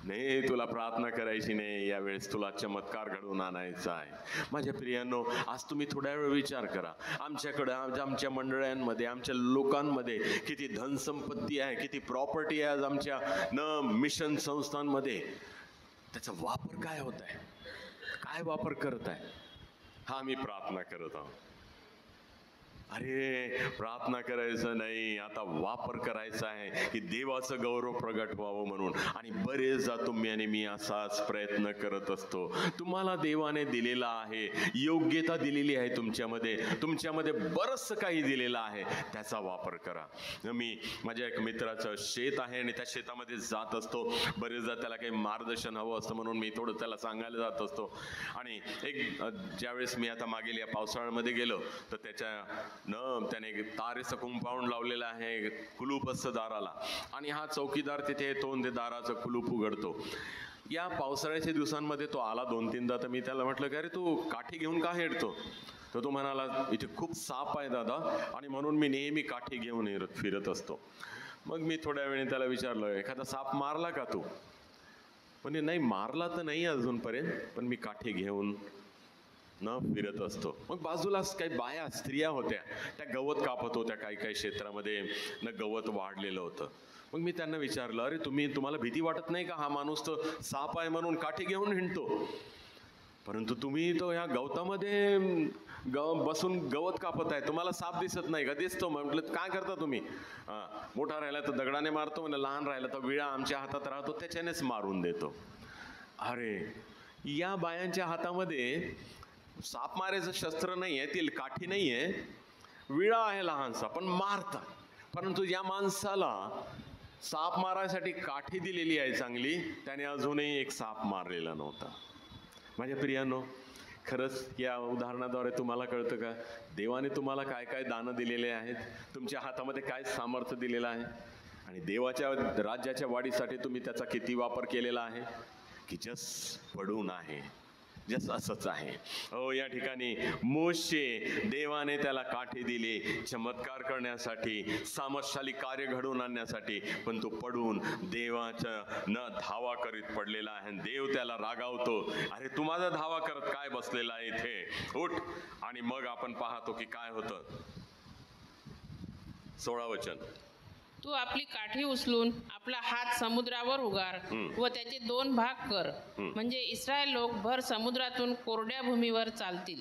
नाही, तुला प्रार्थना करायची नाही, यावेळेस तुला चमत्कार घडवून आणायचा आहे. माझ्या प्रियांनो, आज तुम्ही थोड्या वेळ विचार करा. आमच्याकडं आमच्या मंडळांमध्ये, आमच्या लोकांमध्ये किती धनसंपत्ती आहे, किती प्रॉपर्टी आहे आज आमच्या मिशन संस्थांमध्ये. त्याचा वापर काय होत आहे? काय वापर करत आहे? हा मी प्रार्थना करत आहोत. अरे प्रार्थना करायचं नाही, आता वापर करायचा आहे की देवाचं गौरव प्रगट व्हावं म्हणून. आणि बरेचदा तुम्ही आणि मी असाच प्रयत्न करत असतो. तुम्हाला देवाने दिलेला आहे, योग्यता दिलेली आहे, तुमच्यामध्ये बरंचसं काही दिलेलं आहे, त्याचा वापर करा. मी माझ्या एक मित्राचं शेत आहे आणि त्या शेतामध्ये जात असतो. बरेचदा त्याला काही मार्गदर्शन हवं असतं म्हणून मी थोडं त्याला सांगायला जात असतो. आणि ज्यावेळेस मी आता मागील या पावसाळ्यामध्ये गेलो तर त्याने तारेचं कंपाऊंड लावलेलं आहे, कुलूप असतं दाराला, आणि हा चौकीदार तिथे येतो आणि ते दाराचं कुलूप उघडतो. या पावसाळ्याच्या दिवसांमध्ये तो आला 2-3दा. तर मी त्याला म्हटलं की अरे तू काठी घेऊन का हेडतो? तर तो म्हणाला, इथे खूप साप आहे दादा, आणि म्हणून मी नेहमी काठी घेऊन फिरत असतो. मग मी थोड्या वेळाने त्याला विचारलं, एखादा साप मारला का तू? म्हणजे नाही, मारला तर नाही अजूनपर्यंत, पण मी काठी घेऊन फिरत असतो. मग बाजूला काही बाया स्त्रिया होत्या, त्या गवत कापत होत्या. काही क्षेत्रामध्ये गवत वाढलेलं होतं. मग मी त्यांना विचारलं, अरे तुम्हाला भीती वाटत नाही का? हा माणूस तर साप आहे म्हणून काठी घेऊन हिंडतो, परंतु तुम्ही तो ह्या गवतामध्ये बसून गवत कापत आहे, तुम्हाला साप दिसत नाही का? दिसतो. म्हटलं काय करता तुम्ही? मोठा राहिला तर दगडाने मारतो, म्हणजे लहान राहिला तर विळा आमच्या हातात राहतो, त्याच्यानेच मारून देतो. अरे या बायांच्या हातामध्ये साप मारायचं शस्त्र नाहीये, ती काठी नाहीये, विळा आहे लहानसा, पण मारतात. परंतु या माणसाला साप मारायसाठी काठी दिलेली आहे चांगली, त्याने अजूनही एक साप मारलेला नव्हता. माझ्या प्रियांनो, खरंच या उदाहरणाद्वारे तुम्हाला कळतं का देवाने तुम्हाला काय काय दानं दिलेले आहेत, तुमच्या हातामध्ये काय सामर्थ्य दिलेलं आहे, आणि देवाच्या राज्याच्या वाढीसाठी तुम्ही त्याचा किती वापर केलेला आहे? की जस्ट पडून आहे, जस असंच आहे. हो, या ठिकाणी मोशे, देवाने त्याला काठी दिली चमत्कार करण्यासाठी, सामर्थ्यशाली कार्य घडवून आणण्यासाठी, पण तो पडून देवाच्या धावा करीत पडलेला आहे. देव त्याला रागावतो, अरे तू माझा धावा करत काय बसलेला आहे इथे, उठ. आणि मग आपण पाहतो की काय होतं. 16 वचन, तू आपली काठी उचलून आपला हात समुद्रावर उगार व त्याचे 2 भाग कर, म्हणजे इस्रायल लोक भर समुद्रातून कोरड्या भूमीवर चालतील.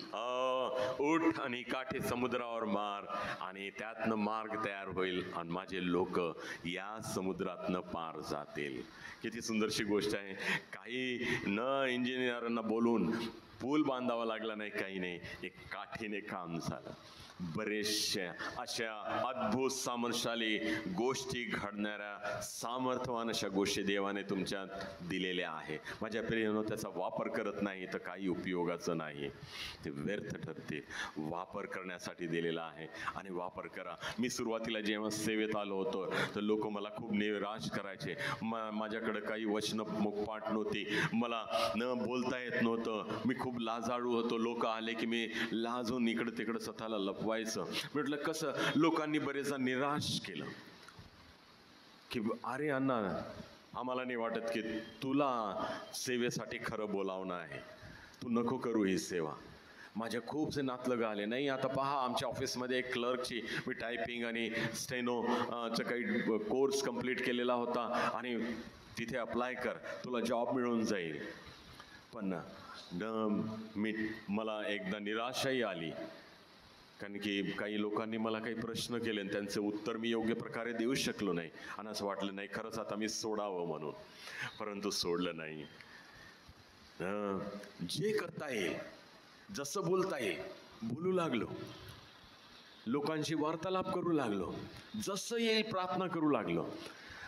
उठ आणि काठी समुद्रावर मार आणि त्यातनं मार्ग तयार होईल आणि माझे लोक या समुद्रातनं पार जातील. किती सुंदरशी गोष्ट आहे. काही इंजिनियरांना बोलून पूल बांधावा लागला नाही, काही नाही, एक काठीने काम झालं. बरेचशा अशा अद्भुत सामर्थ्यशाली गोष्टी घडणाऱ्या सामर्थ्यवान अशा गोष्टी देवाने तुमच्यात दिलेल्या आहे. माझ्या प्रियानो, त्याचा वापर करत नाही तर काही उपयोगाचं नाही, ते व्यर्थ ठरते. वापर करण्यासाठी दिलेला आहे आणि वापर करा. मी सुरुवातीला जेव्हा सेवेत आलो होतो तर लोक मला खूप निराश करायचे. माझ्याकडे काही वचनं मुखपाठ नव्हती, मला न बोलता येत नव्हतं, मी खूप लाजाळू होतो. लोक आले की मी लाजून इकडं तिकडं स्वतःला लपवायचं. म्हटलं कसं, लोकांनी बरेचदा निराश केलं की अरे अण्णा, आम्हाला नाही वाटत की तुला सेवेसाठी खरं बोलावणं आहे, तू नको करू ही सेवा. माझ्या खूपसे नातलग आले, नाही आता पहा आमच्या ऑफिसमध्ये एक क्लर्कची, मी टायपिंग आणि स्टेनोचं काही कोर्स कंप्लीट केलेला होता आणि तिथे अप्लाय कर, तुला जॉब मिळून जाईल. पण मला एकदा निराशाही आली, कारण की काही लोकांनी मला काही प्रश्न केले आणि त्यांचे उत्तर मी योग्य प्रकारे देऊ शकलो नाही आणि असं वाटलं नाही खरंच आता मी सोडावं म्हणून, परंतु सोडलं नाही. जे करता येईल, जसं बोलता येईल बोलू लागलो, लोकांशी वार्तालाप करू लागलो, जसं येईल प्रार्थना करू लागलो.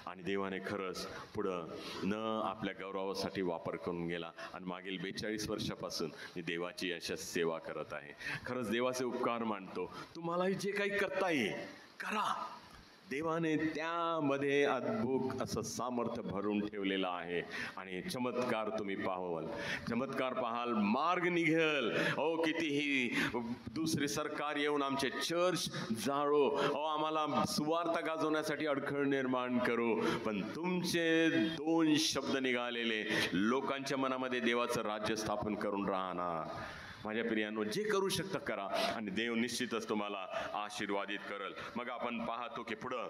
आणि देवाने खरंच पुढं न आपल्या गौरवासाठी वापर करून गेला आणि मागील 42 वर्षापासून मी देवाची अशा सेवा करत आहे. खरंच देवाचे उपकार मानतो. तुम्हालाही जे काही करता येईल करा. देवाने त्यामध्ये अद्भुत असं सामर्थ्य भरून ठेवलेलं आहे आणि चमत्कार तुम्ही पाहाल, चमत्कार पाहाल, मार्ग निघेल. कितीही दुसरे सरकार येऊन आमचे चर्च जाळो, आम्हाला सुवार्ता गाजवण्यासाठी अडखळ निर्माण करू, पण तुमचे 2 शब्द निघालेले लोकांच्या मनामध्ये देवाचं राज्य स्थापन करून राहणार. माझ्या प्रियांनो, जे करू शकता करा आणि देव निश्चितच तुम्हाला आशीर्वादित करेल. मग आपण पाहतो की पुढं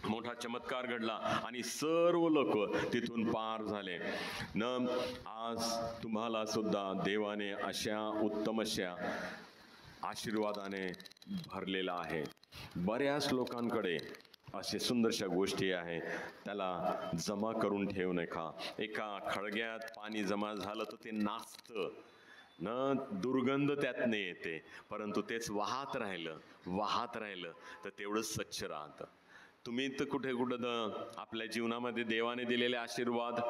मोठा चमत्कार घडला आणि सर्व लोक तिथून पार झाले. आज तुम्हाला सुद्धा देवाने अशा उत्तम अशा आशीर्वादाने भरलेला आहे. बऱ्याच लोकांकडे असे सुंदरशा गोष्टी आहे, त्याला जमा करून ठेवू नका. एका खळग्यात पाणी जमा झालं तर ते नाचतं न, दुर्गंध त्यातनं येते, परंतु तेच वाहत राहिलं तर तेवढं स्वच्छ राहतं. तुम्ही तर कुठे आपल्या जीवनामध्ये देवाने दिलेले आशीर्वाद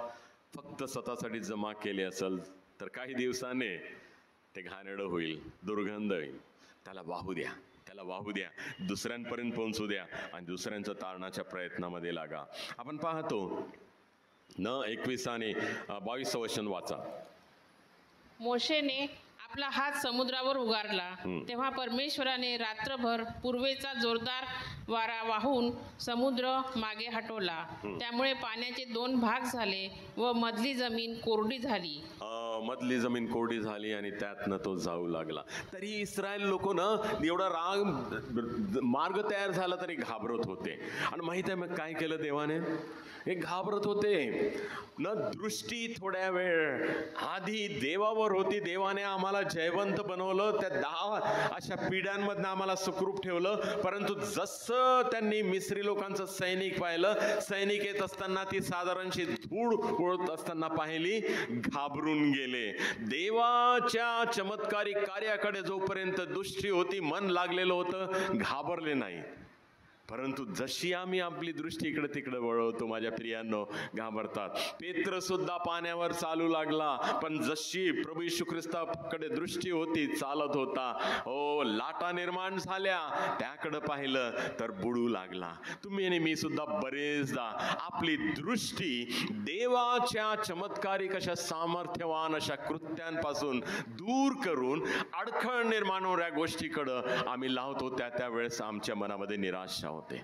फक्त स्वतःसाठी जमा केले असेल तर काही दिवसाने ते घाणेरडं होईल, दुर्गंध होईल. त्याला वाहू द्या, दुसऱ्यांपर्यंत पोहोचू द्या आणि दुसऱ्यांचं तारणाच्या प्रयत्नामध्ये लागा. आपण पाहतो 21 आणि 22 वचन वाचा. मोशेने आपला हात समुद्रावर उगारला, तेव्हा परमेश्वराने रात्रभर पूर्वेचा जोरदार वारा वाहून समुद्र मागे हटवला. त्यामुळे पाण्याचे 2 भाग झाले व मधली जमीन कोरडी झाली. मधली जमीन कोरडी झाली आणि त्यातनं तो जाऊ लागला. तरी इस्रायल लोक ना एवढा मार्ग तयार झाला तरी घाबरत होते. आणि माहित आहे मग काय केलं देवाने? हे घाबरत होते न. दृष्टी थोड्या वेळ आधी देवावर होती. देवाने आम्हाला जयवंत बनवलं, त्या 10 अशा पिढ्यांमधनं आम्हाला सुखरूप ठेवलं. परंतु जसं त्यांनी मिस्री लोकांचं सैनिक पाहिलं, सैनिक येत असताना ती साधारणशी धूळ उडत असताना पाहिली, घाबरून गेले. देवाच्या चमत्कारी कार्याकडे जोपर्यंत दृष्टी होती, मन लागलेलं होतं, घाबरले नाही. परंतु जशी आम्ही आपली दृष्टी इकडे तिकडे वळवतो, माझ्या प्रियांनो, घाबरतात. पेत्र सुद्धा पाण्यावर चालू लागला, पण जशी प्रभू येशू ख्रिस्ताकडे दृष्टी होती, चालत होता, लाटा निर्माण झाल्या, त्याकडे पाहिलं तर बुडू लागला. तुम्ही आणि मी सुद्धा बरेचदा आपली दृष्टी देवाच्या चमत्कारिक अशा सामर्थ्यवान अशा कृत्यांपासून दूर करून अडखळ निर्माण होणाऱ्या गोष्टीकडं आम्ही लावतो. त्यावेळेस आमच्या मनामध्ये निराशा होते.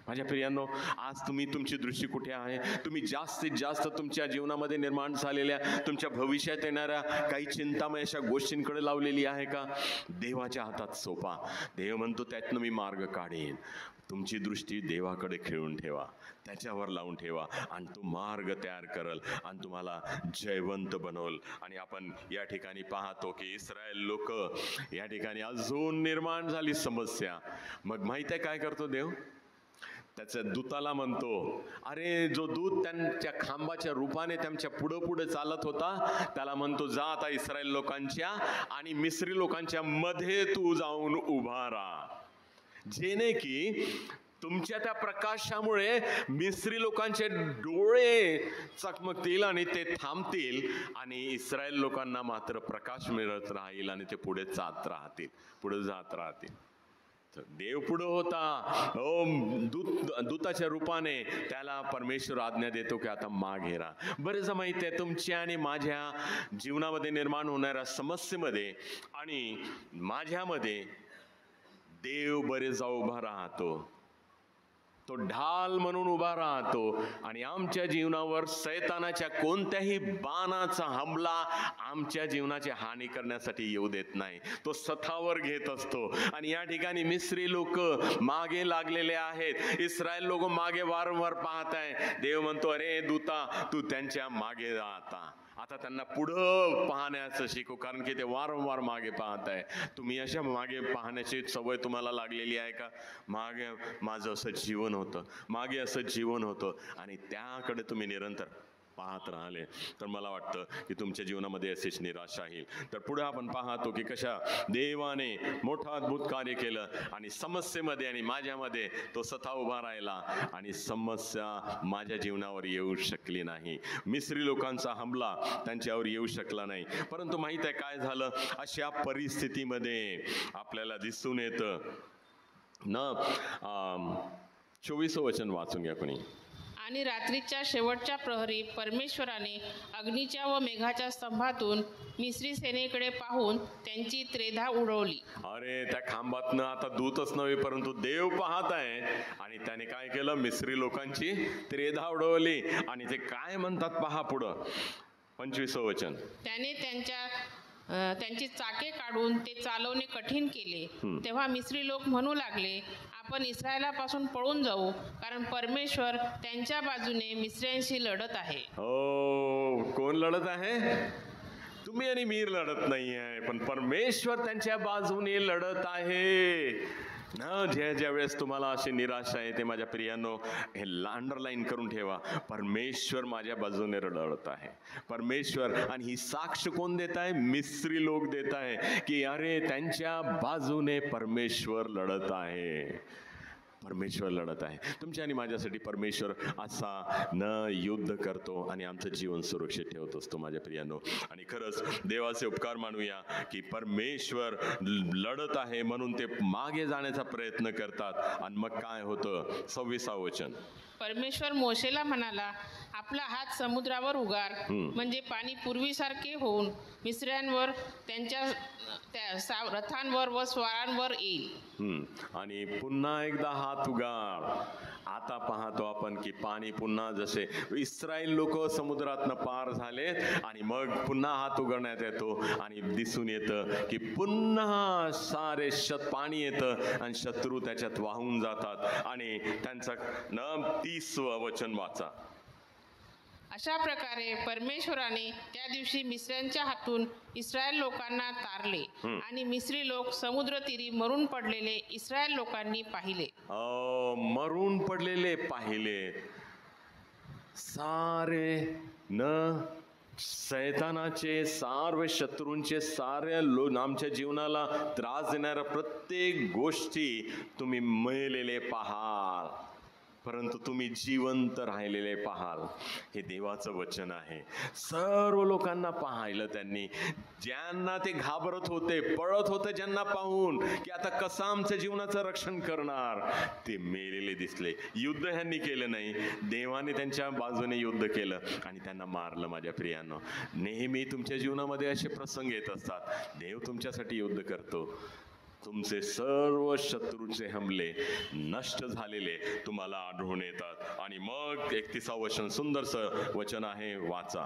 माझ्या प्रियांनो, आज तुमची दृष्टी कुठे आहे? तुम्ही जास्तीत जास्त तुमच्या जीवनामध्ये निर्माण झालेल्या, तुमच्या भविष्यात येणाऱ्या काही चिंतामय अशा गोष्टींकडे लावलेली आहे का? देवाच्या हातात सोपा. देव म्हणतो त्यातनं मी मार्ग काढेन. तुमची दृष्टी देवाकडे खेळून ठेवा, त्याच्यावर लावून ठेवा आणि तो मार्ग तयार करल आणि तुम्हाला जयवंत बनवल. आणि आपण या ठिकाणी पाहतो की इस्रायल लोक या ठिकाणी अजून निर्माण झाली समस्या. मग माहित आहे काय करतो देव? त्याच्या दूताला म्हणतो, अरे जो दूत त्यांच्या खांबाच्या रूपाने त्यांच्या पुढे चालत होता, त्याला म्हणतो, जा आता इस्रायल लोकांच्या आणि मिस्री लोकांच्या मध्ये तू जाऊन उभा राहा, जेणे की तुमच्या त्या प्रकाशामुळे मिस्री लोकांचे डोळे चकमकतील आणि ते थांबतील आणि इस्रायल लोकांना मात्र प्रकाश मिळत राहील आणि ते पुढे जात राहतील. देव पुढे होता, दूताच्या रूपाने त्याला परमेश्वर आज्ञा देतो की आता मागे राहा. बरेच माहित आहे तुमच्या आणि माझ्या जीवनामध्ये निर्माण होणाऱ्या समस्येमध्ये आणि माझ्यामध्ये देव बरेचदा उभा राहतो, तो ढाल म्हणून उभा राहतो आणि आमच्या जीवनावर शैतानाच्या कोणत्याही बाणाचा हमला आमच्या जीवनाची हानी करण्यासाठी येऊ देत नाही. तो स्वतःवर घेत असतो. आणि या ठिकाणी मिस्री लोक मागे लागलेले आहेत, इस्रायल लोक मागे वारंवार पाहत आहे. देव म्हणतो, अरे दूता, तू त्यांच्या मागे जा आता आता त्यांना पुढं पाहण्याचं शिकू, कारण की ते वारंवार मागे पाहत आहे. तुम्ही अशा मागे पाहण्याची सवय तुम्हाला लागलेली आहे का? मागे माझं असं जीवन होतं, मागे असं जीवन होतं, आणि त्याकडे तुम्ही निरंतर पाहत राहिले, तर मला वाटतं की तुमच्या जीवनामध्ये अशीच निराशा येईल. तर पुढे आपण पाहतो की कशा देवाने मोठं अद्भुत कार्य केलं, आणि समस्येमध्ये आणि माझ्यामध्ये तो स्वतः उभा राहिला, आणि समस्या माझ्या जीवनावर येऊ शकली नाही. मिस्री लोकांचा हमला त्यांच्यावर येऊ शकला नाही. परंतु माहीत आहे काय झालं? अशा परिस्थितीमध्ये आपल्याला दिसून येतं ना, 24 वचन वाचून घ्या कोणी. आणि रात्रीच्या शेवटच्या प्रहरी परमेश्वराने अग्नीच्या व मेघाच्या स्तंभातून मिस्री सेनेकडे पाहून त्यांची त्रेधा उडवली. अरे, त्या खांबातनं आता दूतच नव्हे परंतु देव पाहत आहे, आणि त्याने काय केलं? मिस्री लोकांची त्रेधा उडवली. आणि ते काय म्हणतात पहा पुढं, 25 वचन. त्याने त्यांची चाके काढून ते चालवणे कठीण केले. तेव्हा मिस्री लोक म्हणू लागले, आपण इस्रायलापासून पळून जाऊ, कारण परमेश्वर त्यांच्या बाजूने मिस्र्यांशी लढत आहे. हो, कोण लढत आहे? तुम्ही आणि मी लढत नाही आहे, पण परमेश्वर त्यांच्या बाजूने लढत आहे ना. ज्या वेळेस तुम्हाला अशी निराशा आहे, ते माझ्या प्रियांनो हे अंडरलाईन करून ठेवा. परमेश्वर माझ्या बाजूने लढत आहे. परमेश्वर, आणि ही साक्ष कोण देत आहे? मिस्री लोक देत आहे की अरे, त्यांच्या बाजूने परमेश्वर लढत आहे. परमेश्वर लढत आहे. तुमच्या आणि माझ्यासाठी परमेश्वर असा न युद्ध करतो आणि आमचं जीवन सुरक्षित ठेवत असतो माझ्या प्रियांनो. आणि खरंच देवाचे उपकार मानूया की परमेश्वर लढत आहे म्हणून ते मागे जाण्याचा प्रयत्न करतात. आणि मग काय होतं? 26 वचन. परमेश्वर मोशेला म्हणाला, आपला हात समुद्रावर उगार, म्हणजे पाणी पूर्वीसारखे होऊन मिस्र्यांवर, त्यांच्या रथांवर व स्वारांवर येईल. आणि पुन्हा एकदा हात उगार. आता पाहतो आपण की पाणी पुन्हा, जसे इस्रायल लोक समुद्रातनं पार झालेत, आणि मग पुन्हा हात उघडण्यात येतो, आणि दिसून येतं की पुन्हा सारे पाणी येतं आणि शत्रू त्याच्यात वाहून जातात. आणि त्यांचा 30 वचन वाचा. अशा प्रकारे परमेश्वराने त्या दिवशी मिस्र्यांच्या हातून इस्रायल लोकांना तारले, आणि मिस्री लोक समुद्र तीरी मरून पडलेले इस्रायल लोकांनी पाहिले. मरून पडलेले पाहिले. सारे न सैतानाचे, सारे शत्रूंचे, साऱ्या आमच्या जीवनाला त्रास देणाऱ्या प्रत्येक गोष्टी तुम्ही मेलेले पाहाल, परंतु तुम्ही जिवंत राहिलेले पाहाल. हे देवाचं वचन आहे. सर्व लोकांना पाहिलं त्यांनी, ज्यांना ते घाबरत होते, पळत होते, ज्यांना पाहून की आता कसं आमच्या जीवनाचं रक्षण करणार, ते मेलेले दिसले. युद्ध ह्यांनी केलं नाही, देवाने त्यांच्या बाजूने युद्ध केलं आणि त्यांना मारलं. माझ्या प्रियांनो, नेहमी तुमच्या जीवनामध्ये असे प्रसंग येत असतात. देव तुमच्यासाठी युद्ध करतो. तुमचे सर्व शत्रूचे हमले नष्ट झालेले तुम्हाला आढळून येतात. आणि मग 31 वचन, सुंदरसं वचन आहे, वाचा.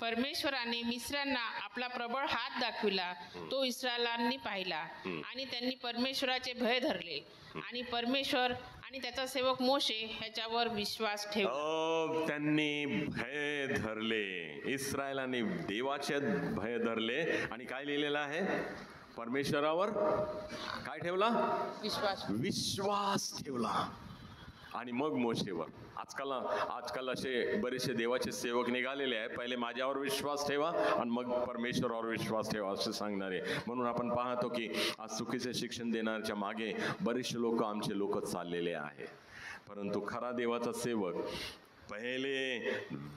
परमेश्वराने मिस्र्यांना आपला प्रबळ हात दाखविला, तो इस्रायलांनी पाहिला, आणि त्यांनी परमेश्वराचे भय धरले, आणि परमेश्वर आणि त्याचा सेवक मोशे ह्याच्यावर विश्वास ठेवला. त्यांनी भय धरले, इस्रायलांनी देवाचे भय धरले. आणि काय लिहिलेलं आहे? परमेश्वरावर काय ठेवला? विश्वास ठेवला. आणि मग मोशेवर. आजकाल असे बरेचसे देवाचे सेवक निघालेले आहे, पहिले माझ्यावर विश्वास ठेवा आणि मग परमेश्वरावर विश्वास ठेवा असे सांगणारे. म्हणून आपण पाहतो की आज चुकीचे शिक्षण देण्याच्या मागे बरेचसे लोक, आमचे लोक चाललेले आहे. परंतु खरा देवाचा सेवक पहिले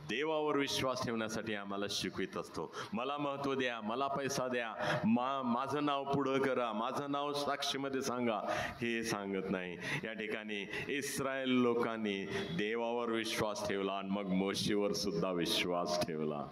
देवावर विश्वास ठेवण्यासाठी आम्हाला शिकवित असतो. मला महत्त्व द्या, मला पैसा द्या, माझं नाव पुढं करा, माझं नाव साक्षीमध्ये सांगा, हे सांगत नाही. या ठिकाणी इस्रायल लोकांनी देवावर विश्वास ठेवला आणि मग मोशेवर सुद्धा विश्वास ठेवला.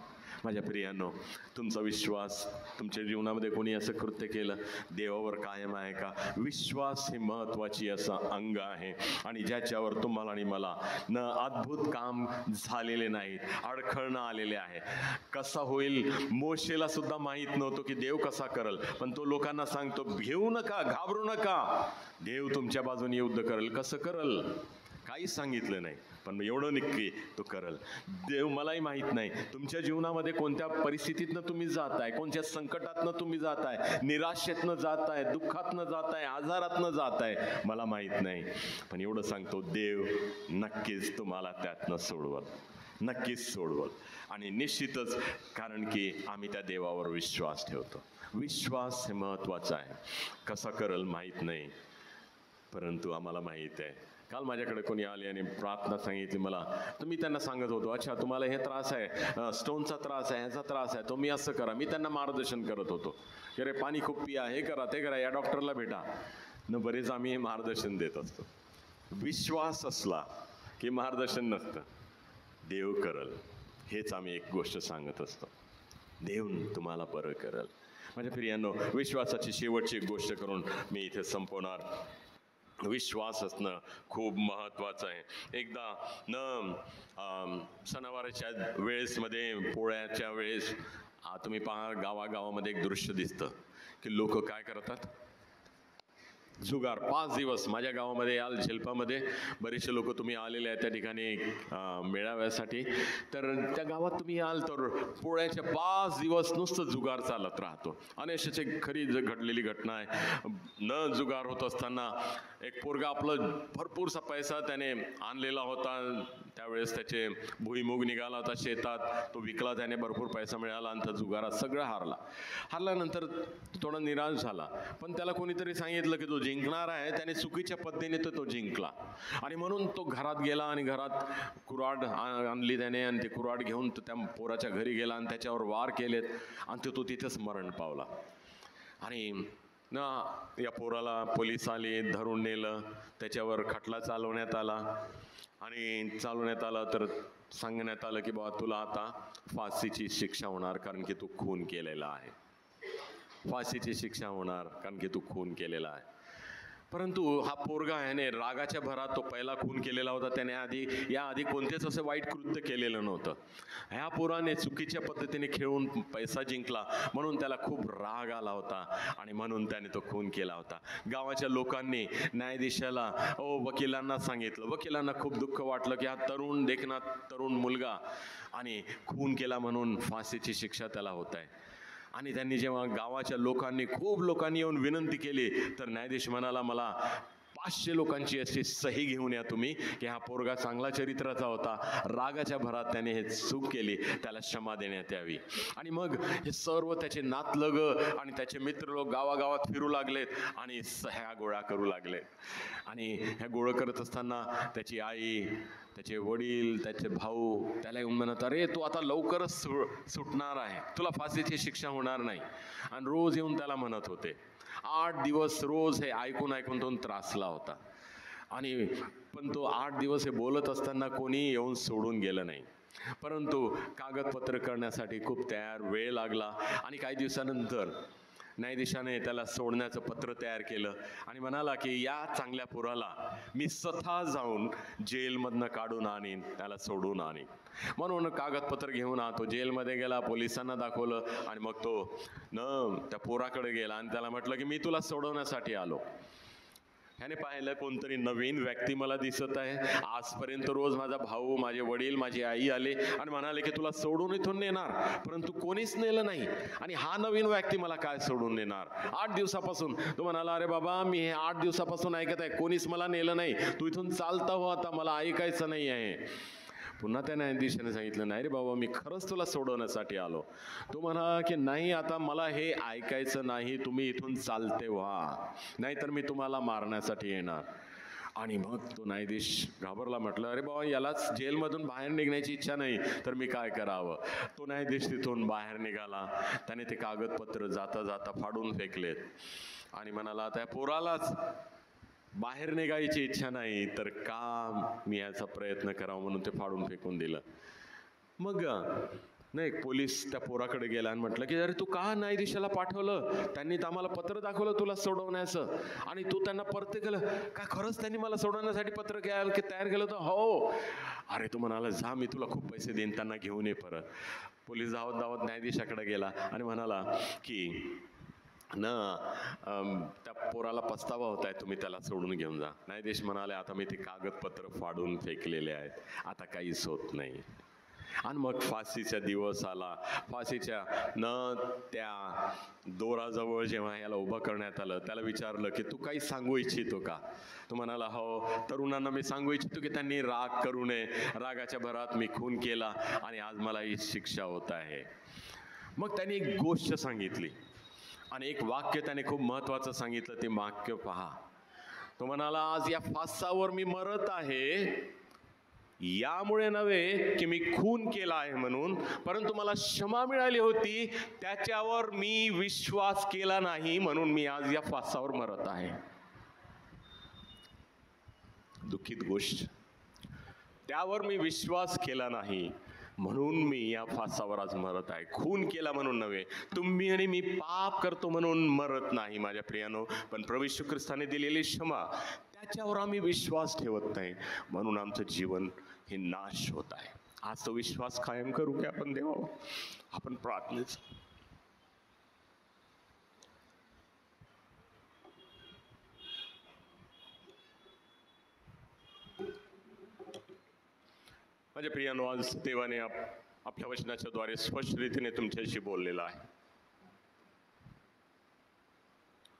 माझ्या प्रियांनो, तुमचा विश्वास, तुमच्या जीवनामध्ये कोणी असं कृत्य केलं, देवावर कायम आहे का? विश्वास हे महत्त्वाची असं अंग आहे, आणि ज्याच्यावर तुम्हाला आणि मला न अद्भुत काम झालेले नाहीत, अडखळणं आलेले आहे. कसा होईल मोशेला सुद्धा माहीत नव्हतं की देव कसा करल, पण तो लोकांना सांगतो, घेऊ नका, घाबरू नका, देव तुमच्या बाजूने युद्ध करेल. कसं करल? काहीच सांगितलं नाही, पण एवढं नक्की तो करल. देव मलाही माहीत नाही तुमच्या जीवनामध्ये कोणत्या परिस्थितीतनं तुम्ही जाताय, कोणत्या संकटातनं तुम्ही जाताय, निराशेतनं जाताय, दुःखातनं जाताय, आजारातनं जाताय, मला माहीत नाही. पण एवढं सांगतो, देव नक्कीच तुम्हाला त्यातनं सोडवल, नक्कीच सोडवल. आणि निश्चितच, कारण की आम्ही त्या देवावर विश्वास ठेवतो. विश्वास हे महत्त्वाचा आहे. कसा करल माहीत नाही, परंतु आम्हाला माहीत आहे. काल माझ्याकडे कोणी आले आणि प्रार्थना सांगितली मला, तर मी त्यांना सांगत होतो, अच्छा तुम्हाला हे त्रास आहे, स्टोनचा त्रास आहे, ह्याचा त्रास आहे, तुम्ही असं करा. मी त्यांना मार्गदर्शन करत होतो की अरे पाणी खूप पिया, हे करा, ते करा, या डॉक्टरला भेटा न. बरेच आम्ही मार्गदर्शन देत असतो. विश्वास असला की मार्गदर्शन नसतं, देव करल हेच आम्ही एक गोष्ट सांगत असतो. देव तुम्हाला बरं करल. माझ्या प्रियांनो, विश्वासाची शेवटची एक गोष्ट करून मी इथे संपवणार. विश्वास असणं खूप महत्त्वाचं आहे. एकदा सणावाराच्या वेळेसमध्ये, पोळ्याच्या वेळेस तुम्ही पहा, गावागावामध्ये एक दृश्य दिसतं की लोक काय करतात, जुगार. 5 दिवस माझ्या गावामध्ये याल, झेलपामध्ये बरेचसे लोक तुम्ही आलेले आहेत त्या ठिकाणी मेळाव्यासाठी. तर त्या गावात तुम्ही याल तर पोळ्याच्या 5 दिवस नुसतं जुगार चालत राहतो. आणि अशाची खरी घडलेली घटना आहे. न जुगार होत असताना एक पोरगा, आपलं भरपूरसा पैसा त्याने आणलेला होता, त्यावेळेस त्याचे भुईमुग निघाला होता शेतात, तो विकला, त्याने भरपूर पैसा मिळाला आणि त्या जुगारात सगळं हारल्यानंतर थोडा निराश झाला. पण त्याला कोणीतरी सांगितलं की तो जिंकणार आहे, त्याने चुकीच्या पद्धतीने तो जिंकला. आणि म्हणून तो घरात गेला आणि घरात कुऱ्हाड आणली त्याने, आणि ते कुऱ्हाड घेऊन तो त्या पोराच्या घरी गेला आणि त्याच्यावर वार केलेत आणि तो तिथंच मरण पावला. आणि ना या पोराला पोलीस आले, धरून नेलं, त्याच्यावर खटला चालवण्यात आला. आणि चालवण्यात आला तर सांगण्यात आलं की बाबा तुला आता फाशीची शिक्षा होणार, कारण की तू खून केलेला आहे. फाशीची शिक्षा होणार कारण की तू खून केलेला आहे. परंतु हा पोरगा ह्याने रागाच्या भरात तो पहिला खून केलेला होता, त्याने याआधी कोणतेच असं वाईट कृत्य केलेलं नव्हतं. ह्या पोराने चुकीच्या पद्धतीने खेळून पैसा जिंकला, म्हणून त्याला खूप राग आला होता आणि म्हणून त्याने तो खून केला होता. गावाच्या लोकांनी न्यायाधीशाला, वकिलांना सांगितलं. वकिलांना खूप दुःख वाटलं की हा तरुण मुलगा आणि खून केला म्हणून फाशीची शिक्षा त्याला होत आहे. आणि त्यांनी जेव्हा गावाच्या खूप लोकांनी येऊन विनंती केली, तर न्यायाधीश म्हणाला, मला 500 लोकांची अशी सही घेऊन या तुम्ही की हा पोरगा चांगला चरित्राचा होता, रागाच्या भरात त्याने हे चूक केली, त्याला क्षमा देण्यात यावी. आणि मग हे सर्व त्याचे नातलग आणि त्याचे मित्र लोक गावागावात फिरू लागलेत आणि सह्या गोळा करू लागलेत. आणि ह्या गोळा करत असताना त्याची आई, त्याचे वडील, त्याचे भाऊ त्याला येऊन म्हणत, अरे तू आता लवकरच सुटणार आहे, तुला फाशीची शिक्षा होणार नाही. आणि रोज येऊन त्याला म्हणत होते. 8 दिवस रोज हे ऐकून तो त्रासला होता. आणि पण तो 8 दिवस हे बोलत असताना कोणी येऊन सोडून गेलं नाही. परंतु कागदपत्र करण्यासाठी खूप वेळ लागला. आणि काही दिवसानंतर न्यायाधीशाने त्याला सोडण्याचं पत्र तयार केलं आणि म्हणाला की या चांगल्या पोराला मी स्वतः जाऊन जेलमधनं काढून आणीन, त्याला सोडून आणीन. म्हणून कागदपत्र घेऊन तो जेलमध्ये गेला, पोलिसांना दाखवलं आणि मग तो त्या पोराकडे गेला आणि त्याला म्हटलं की मी तुला सोडवण्यासाठी आलो. ह्याने पाहिलं कोणतरी नवीन व्यक्ती मला दिसत आहे. आजपर्यंत रोज माझा भाऊ, माझे वडील, माझी आई आले आणि म्हणाले की तुला सोडून इथून नेणार, परंतु कोणीच नेलं नाही. आणि हा नवीन व्यक्ती मला काय सोडून नेणार? 8 दिवसापासून तो म्हणाला, अरे बाबा मी हे 8 दिवसापासून ऐकत आहे, कोणीच मला नेलं नाही, तू इथून चालता हो, आता मला ऐकायचं नाही आहे. पुन्हा त्या न्यायाधीशाने सांगितलं, नाही रे बाबा मी खरंच तुला सोडवण्यासाठी आलो. तो म्हणा की नाही, आता मला हे ऐकायचं नाही, तुम्ही इथून चालते व्हा, नाहीतर मी तुम्हाला मारण्यासाठी येणार. आणि मग तो न्यायाधीश घाबरला, म्हटलं अरे बाबा यालाच जेलमधून बाहेर निघण्याची इच्छा नाही, तर मी काय करावं? तो न्यायाधीश तिथून बाहेर निघाला. त्याने ते कागदपत्र जाता जाता फाडून फेकलेत आणि म्हणाला, त्या पोरालाच बाहेर निघायची इच्छा नाही, तर का मी याचा प्रयत्न करावा, म्हणून ते फाडून फेकून दिलं. मग नाही, पोलीस त्या पोराकडे गेला आणि म्हटलं की अरे तू का न्यायाधीशाला पाठवलं? त्यांनी तर आम्हाला पत्र दाखवलं तुला सोडवण्याचं आणि तू त्यांना परत केलं का? खरंच त्यांनी मला सोडवण्यासाठी पत्र तयार केलं होतं? हो. अरे तू म्हणाला, जा मी तुला खूप पैसे देईन, त्यांना घेऊन ये परत. पोलीस धावत न्यायाधीशाकडे गेला आणि म्हणाला की त्या पोराला पस्तावा होत आहे, तुम्ही त्याला सोडून घेऊन जा. न्यायाधीश म्हणाले, आता मी ते कागदपत्र फाडून फेकलेले आहेत, आता काहीच होत नाही. आणि मग फाशीचा दिवस आला. फाशीच्या त्या दोराजवळ जेव्हा याला उभं करण्यात आलं, त्याला विचारलं की तू काही सांगू इच्छितो का? तो म्हणाला, हो, तरुणांना मी सांगू इच्छितो की त्यांनी राग करू नये, रागाच्या भरात मी खून केला आणि आज मला ही शिक्षा होत आहे. मग त्यांनी एक गोष्ट सांगितली आणि एक वाक्य त्याने खूप महत्वाचं सांगितलं. ते वाक्य पहा. तो म्हणाला, आज या फासावर मी मरत आहे यामुळे नव्हे की मी खून केला आहे म्हणून, परंतु मला क्षमा मिळाली होती त्याच्यावर मी विश्वास केला नाही म्हणून मी आज या फासावर मरत आहे. दुःखित गोष्ट, त्यावर मी विश्वास केला नाही म्हणून मी या फासावर आज मरत आहे. खून केला म्हणून नव्हे, तुम्ही आणि मी पाप करतो म्हणून मरत नाही माझ्या प्रियानो, पण प्रभू येशू ख्रिस्ताने दिलेली क्षमा त्याच्यावर आम्ही विश्वास ठेवत नाही म्हणून आमचं जीवन हे नाश होत आहे. आज तो विश्वास कायम करू की आपण देवावर? आपण प्रार्थनेच माझ्या प्रियानो, आज देवाने आपल्या वचनाच्या द्वारे स्पष्ट रीतीने तुमच्याशी बोललेला आहे.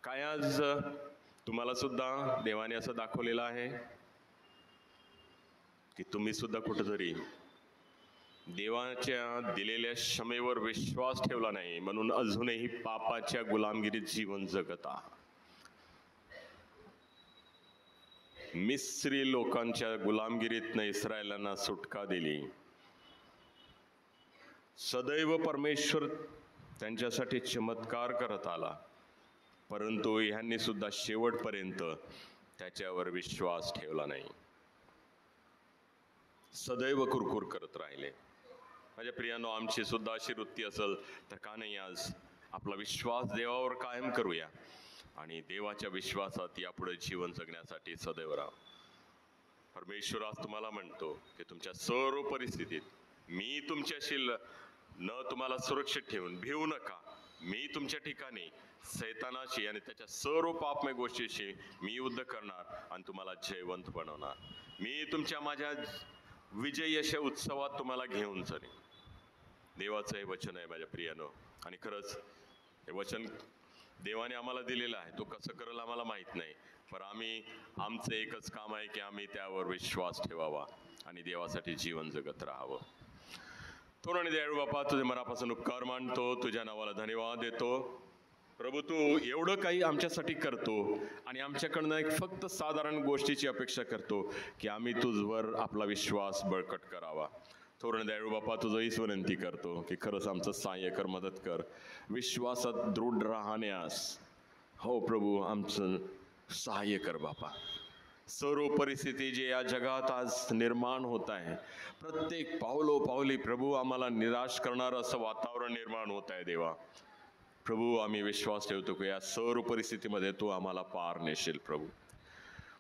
काय आज तुम्हाला सुद्धा देवाने असं दाखवलेलं आहे की तुम्ही सुद्धा कुठेतरी देवाच्या दिलेल्या क्षमेवर विश्वास ठेवला नाही म्हणून अजूनही पापाच्या गुलामगिरीत जीवन जगत आहात. मिस्री लोकांच्या गुलामगिरीतनं इस्रायलांना सुटका दिली. सदैव परमेश्वर त्यांच्यासाठी चमत्कार करत आला, परंतु ह्यांनी सुद्धा शेवटपर्यंत त्याच्यावर विश्वास ठेवला नाही. सदैव कुरकुर करत राहिले. माझ्या प्रियानो, आमची सुद्धा अशी वृत्ती असेल तर का नाही आज आपला विश्वास देवावर कायम करूया आणि देवाच्या विश्वासात यापुढे जीवन जगण्यासाठी सदैव राहा. परमेश्वर आज तुम्हाला म्हणतो की तुमच्या सर्व परिस्थितीत मी तुमच्याशी न तुम्हाला सुरक्षित ठेवून भिवू नका. मी तुमच्या ठिकाणी सैतानाशी आणि त्याच्या सर्व पापमय गोष्टीशी मी युद्ध करणार आणि तुम्हाला जयवंत बनवणार. मी तुमच्या माझ्या विजयी अशा उत्सवात तुम्हाला घेऊन जाणे. देवाचं हे वचन आहे माझ्या प्रियानो, आणि खरंच हे वचन देवाने आम्हाला दिलेलं आहे. तो कसं करेल आम्हाला माहीत नाही, पण आमचं एकच काम आहे की आम्ही त्यावर विश्वास ठेवावा आणि देवासाठी जीवन जगत राहावं. थोराने दयाळू बापा, तुझे मनापासून उपकार मानतो, तुझ्या नावाला धन्यवाद देतो. प्रभू, तू एवढं काही आमच्यासाठी करतो आणि आमच्याकडनं एक फक्त साधारण गोष्टीची अपेक्षा करतो की आम्ही तुझवर आपला विश्वास बळकट करावा. थोराने दयाळू बापा, तुझं हीच विनंती करतो की खरंच आमचं सहाय्य कर, मदत कर, विश्वासात दृढ राहण्यास. हो प्रभू, आमचं सहाय्य कर बापा. सर्व परिस्थिती जे या जगात आज निर्माण होत आहे, प्रत्येक पावलोपावली प्रभू आम्हाला निराश करणारं असं वातावरण निर्माण होत आहे देवा. प्रभू, आम्ही विश्वास ठेवतो की या सर्व परिस्थितीमध्ये तू आम्हाला पार नेशील प्रभू.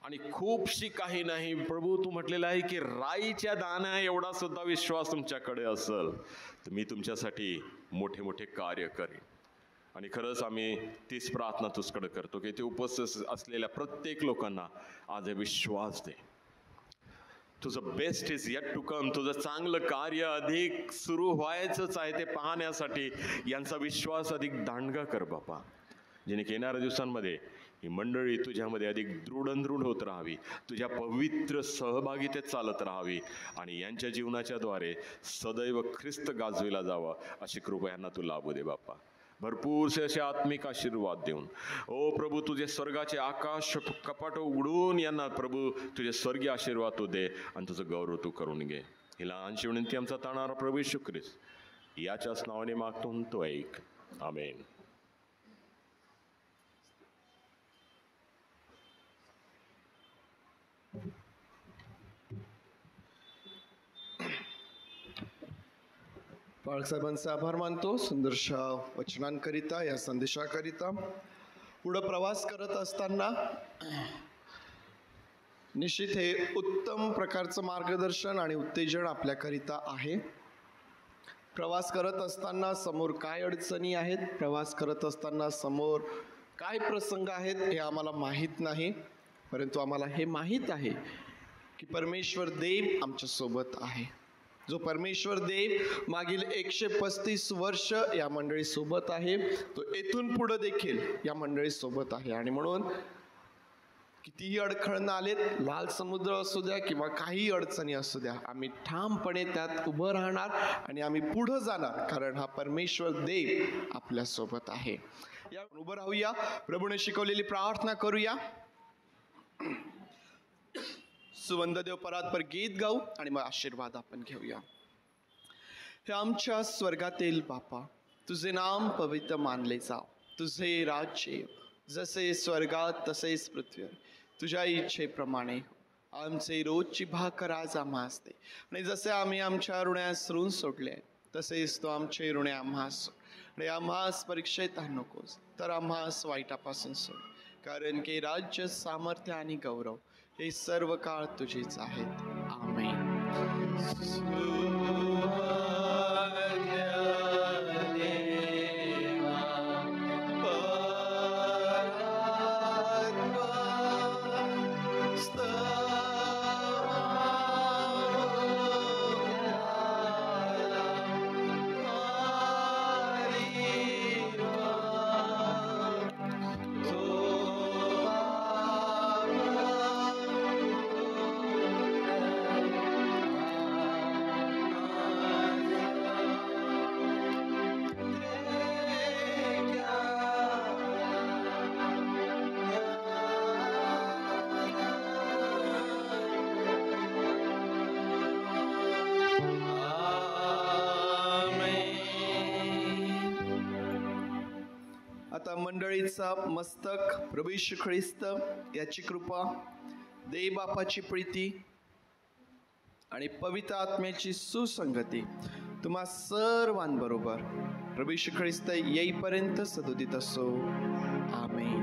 आणि खूपशी काही नाही प्रभू, तू म्हटलेलं आहे की राईच्या दाण्या एवढा सुद्धा विश्वास तुमच्याकडे असेल तर मी तुमच्यासाठी मोठे मोठे कार्य करेन. आणि खरंच आम्ही तीच प्रार्थना तुझकडे करतो की ते उपस्थित असलेल्या प्रत्येक लोकांना आज हे विश्वास दे. तुझं best is yet to come. तुझं चांगलं कार्य अधिक सुरू व्हायचंच आहे ते पाहण्यासाठी यांचा विश्वास अधिक दांडगा कर बापा, जेणे येणाऱ्या दिवसांमध्ये ही मंडळी तुझ्यामध्ये अधिक दृढ होत राहावी, तुझ्या पवित्र सहभागितेत चालत राहावी आणि यांच्या जीवनाच्याद्वारे सदैव ख्रिस्त गाजविला जावा अशी कृपा यांना तू लाभू दे बापा. भरपूरसे असे आत्मिक आशीर्वाद देऊन ओ प्रभू, तुझे स्वर्गाचे आकाश कपाट उघडून यांना प्रभू तुझे स्वर्गीय आशीर्वाद तू दे आणि तुझं गौरव तू करून घे. ही लहानशी विनंती आमचा ताणारा प्रभू येशू ख्रिस्त याच्याच नावाने मागतो, तो ऐक. आमेन. बाळसाहेबांचा आभार मानतो सुंदरशा वचनांकरिता, या संदेशाकरिता. पुढं प्रवास करत असताना निश्चित हे उत्तम प्रकारचं मार्गदर्शन आणि उत्तेजन आपल्याकरिता आहे. प्रवास करत असताना समोर काय अडचणी आहेत, प्रवास करत असताना समोर काय प्रसंग आहेत हे आम्हाला माहीत नाही, परंतु आम्हाला हे माहीत आहे की परमेश्वर देव आमच्या सोबत आहे. जो परमेश्वर देव मागील 135 वर्ष या मंडळी सोबत आहे, तो येथून पुढे देखील या मंडळी सोबत आहे. आणि म्हणून कितीही अडखळणं आलेत, लाल समुद्र असू द्या किंवा काही अडचणी असू द्या, आम्ही ठामपणे त्यात उभं राहणार आणि आम्ही पुढे जाणार, कारण हा परमेश्वर देव आपल्या सोबत आहे. या उभं राहूया, प्रभूने शिकवलेली प्रार्थना करूया. सुवंद देव परात्पर गीत गाऊ आणि मग आशीर्वाद आपण घेऊया. हे आमच्या स्वर्गातील बापा, तुझे नाम पवित्र मानले जाव, तुझे राज्य जसे स्वर्गात तसेच पृथ्वीवर, तुझ्या इच्छेप्रमाणे आमचे रोजची भाकर आज आम्हास दे, आणि जसे आम्ही आमच्या ऋण्यास ऋण सोडले तसेच तो आमचे ऋणे आम्हास सोड, आणि आम्हास परीक्षेत आण नकोस, तर आम्हास वाईटापासून सोड, कारण की राज्य, सामर्थ्य आणि गौरव हे सर्व काळ तुझेच आहेत. आमेन. आता मंडळीचा मस्तक प्रभू येशू ख्रिस्त याची कृपा, देव बापाची प्रीती आणि पवित्र आत्म्याची सुसंगती तुम्हा सर्वांबरोबर प्रभू येशू ख्रिस्त येईपर्यंत सदोदित असो. आमेन.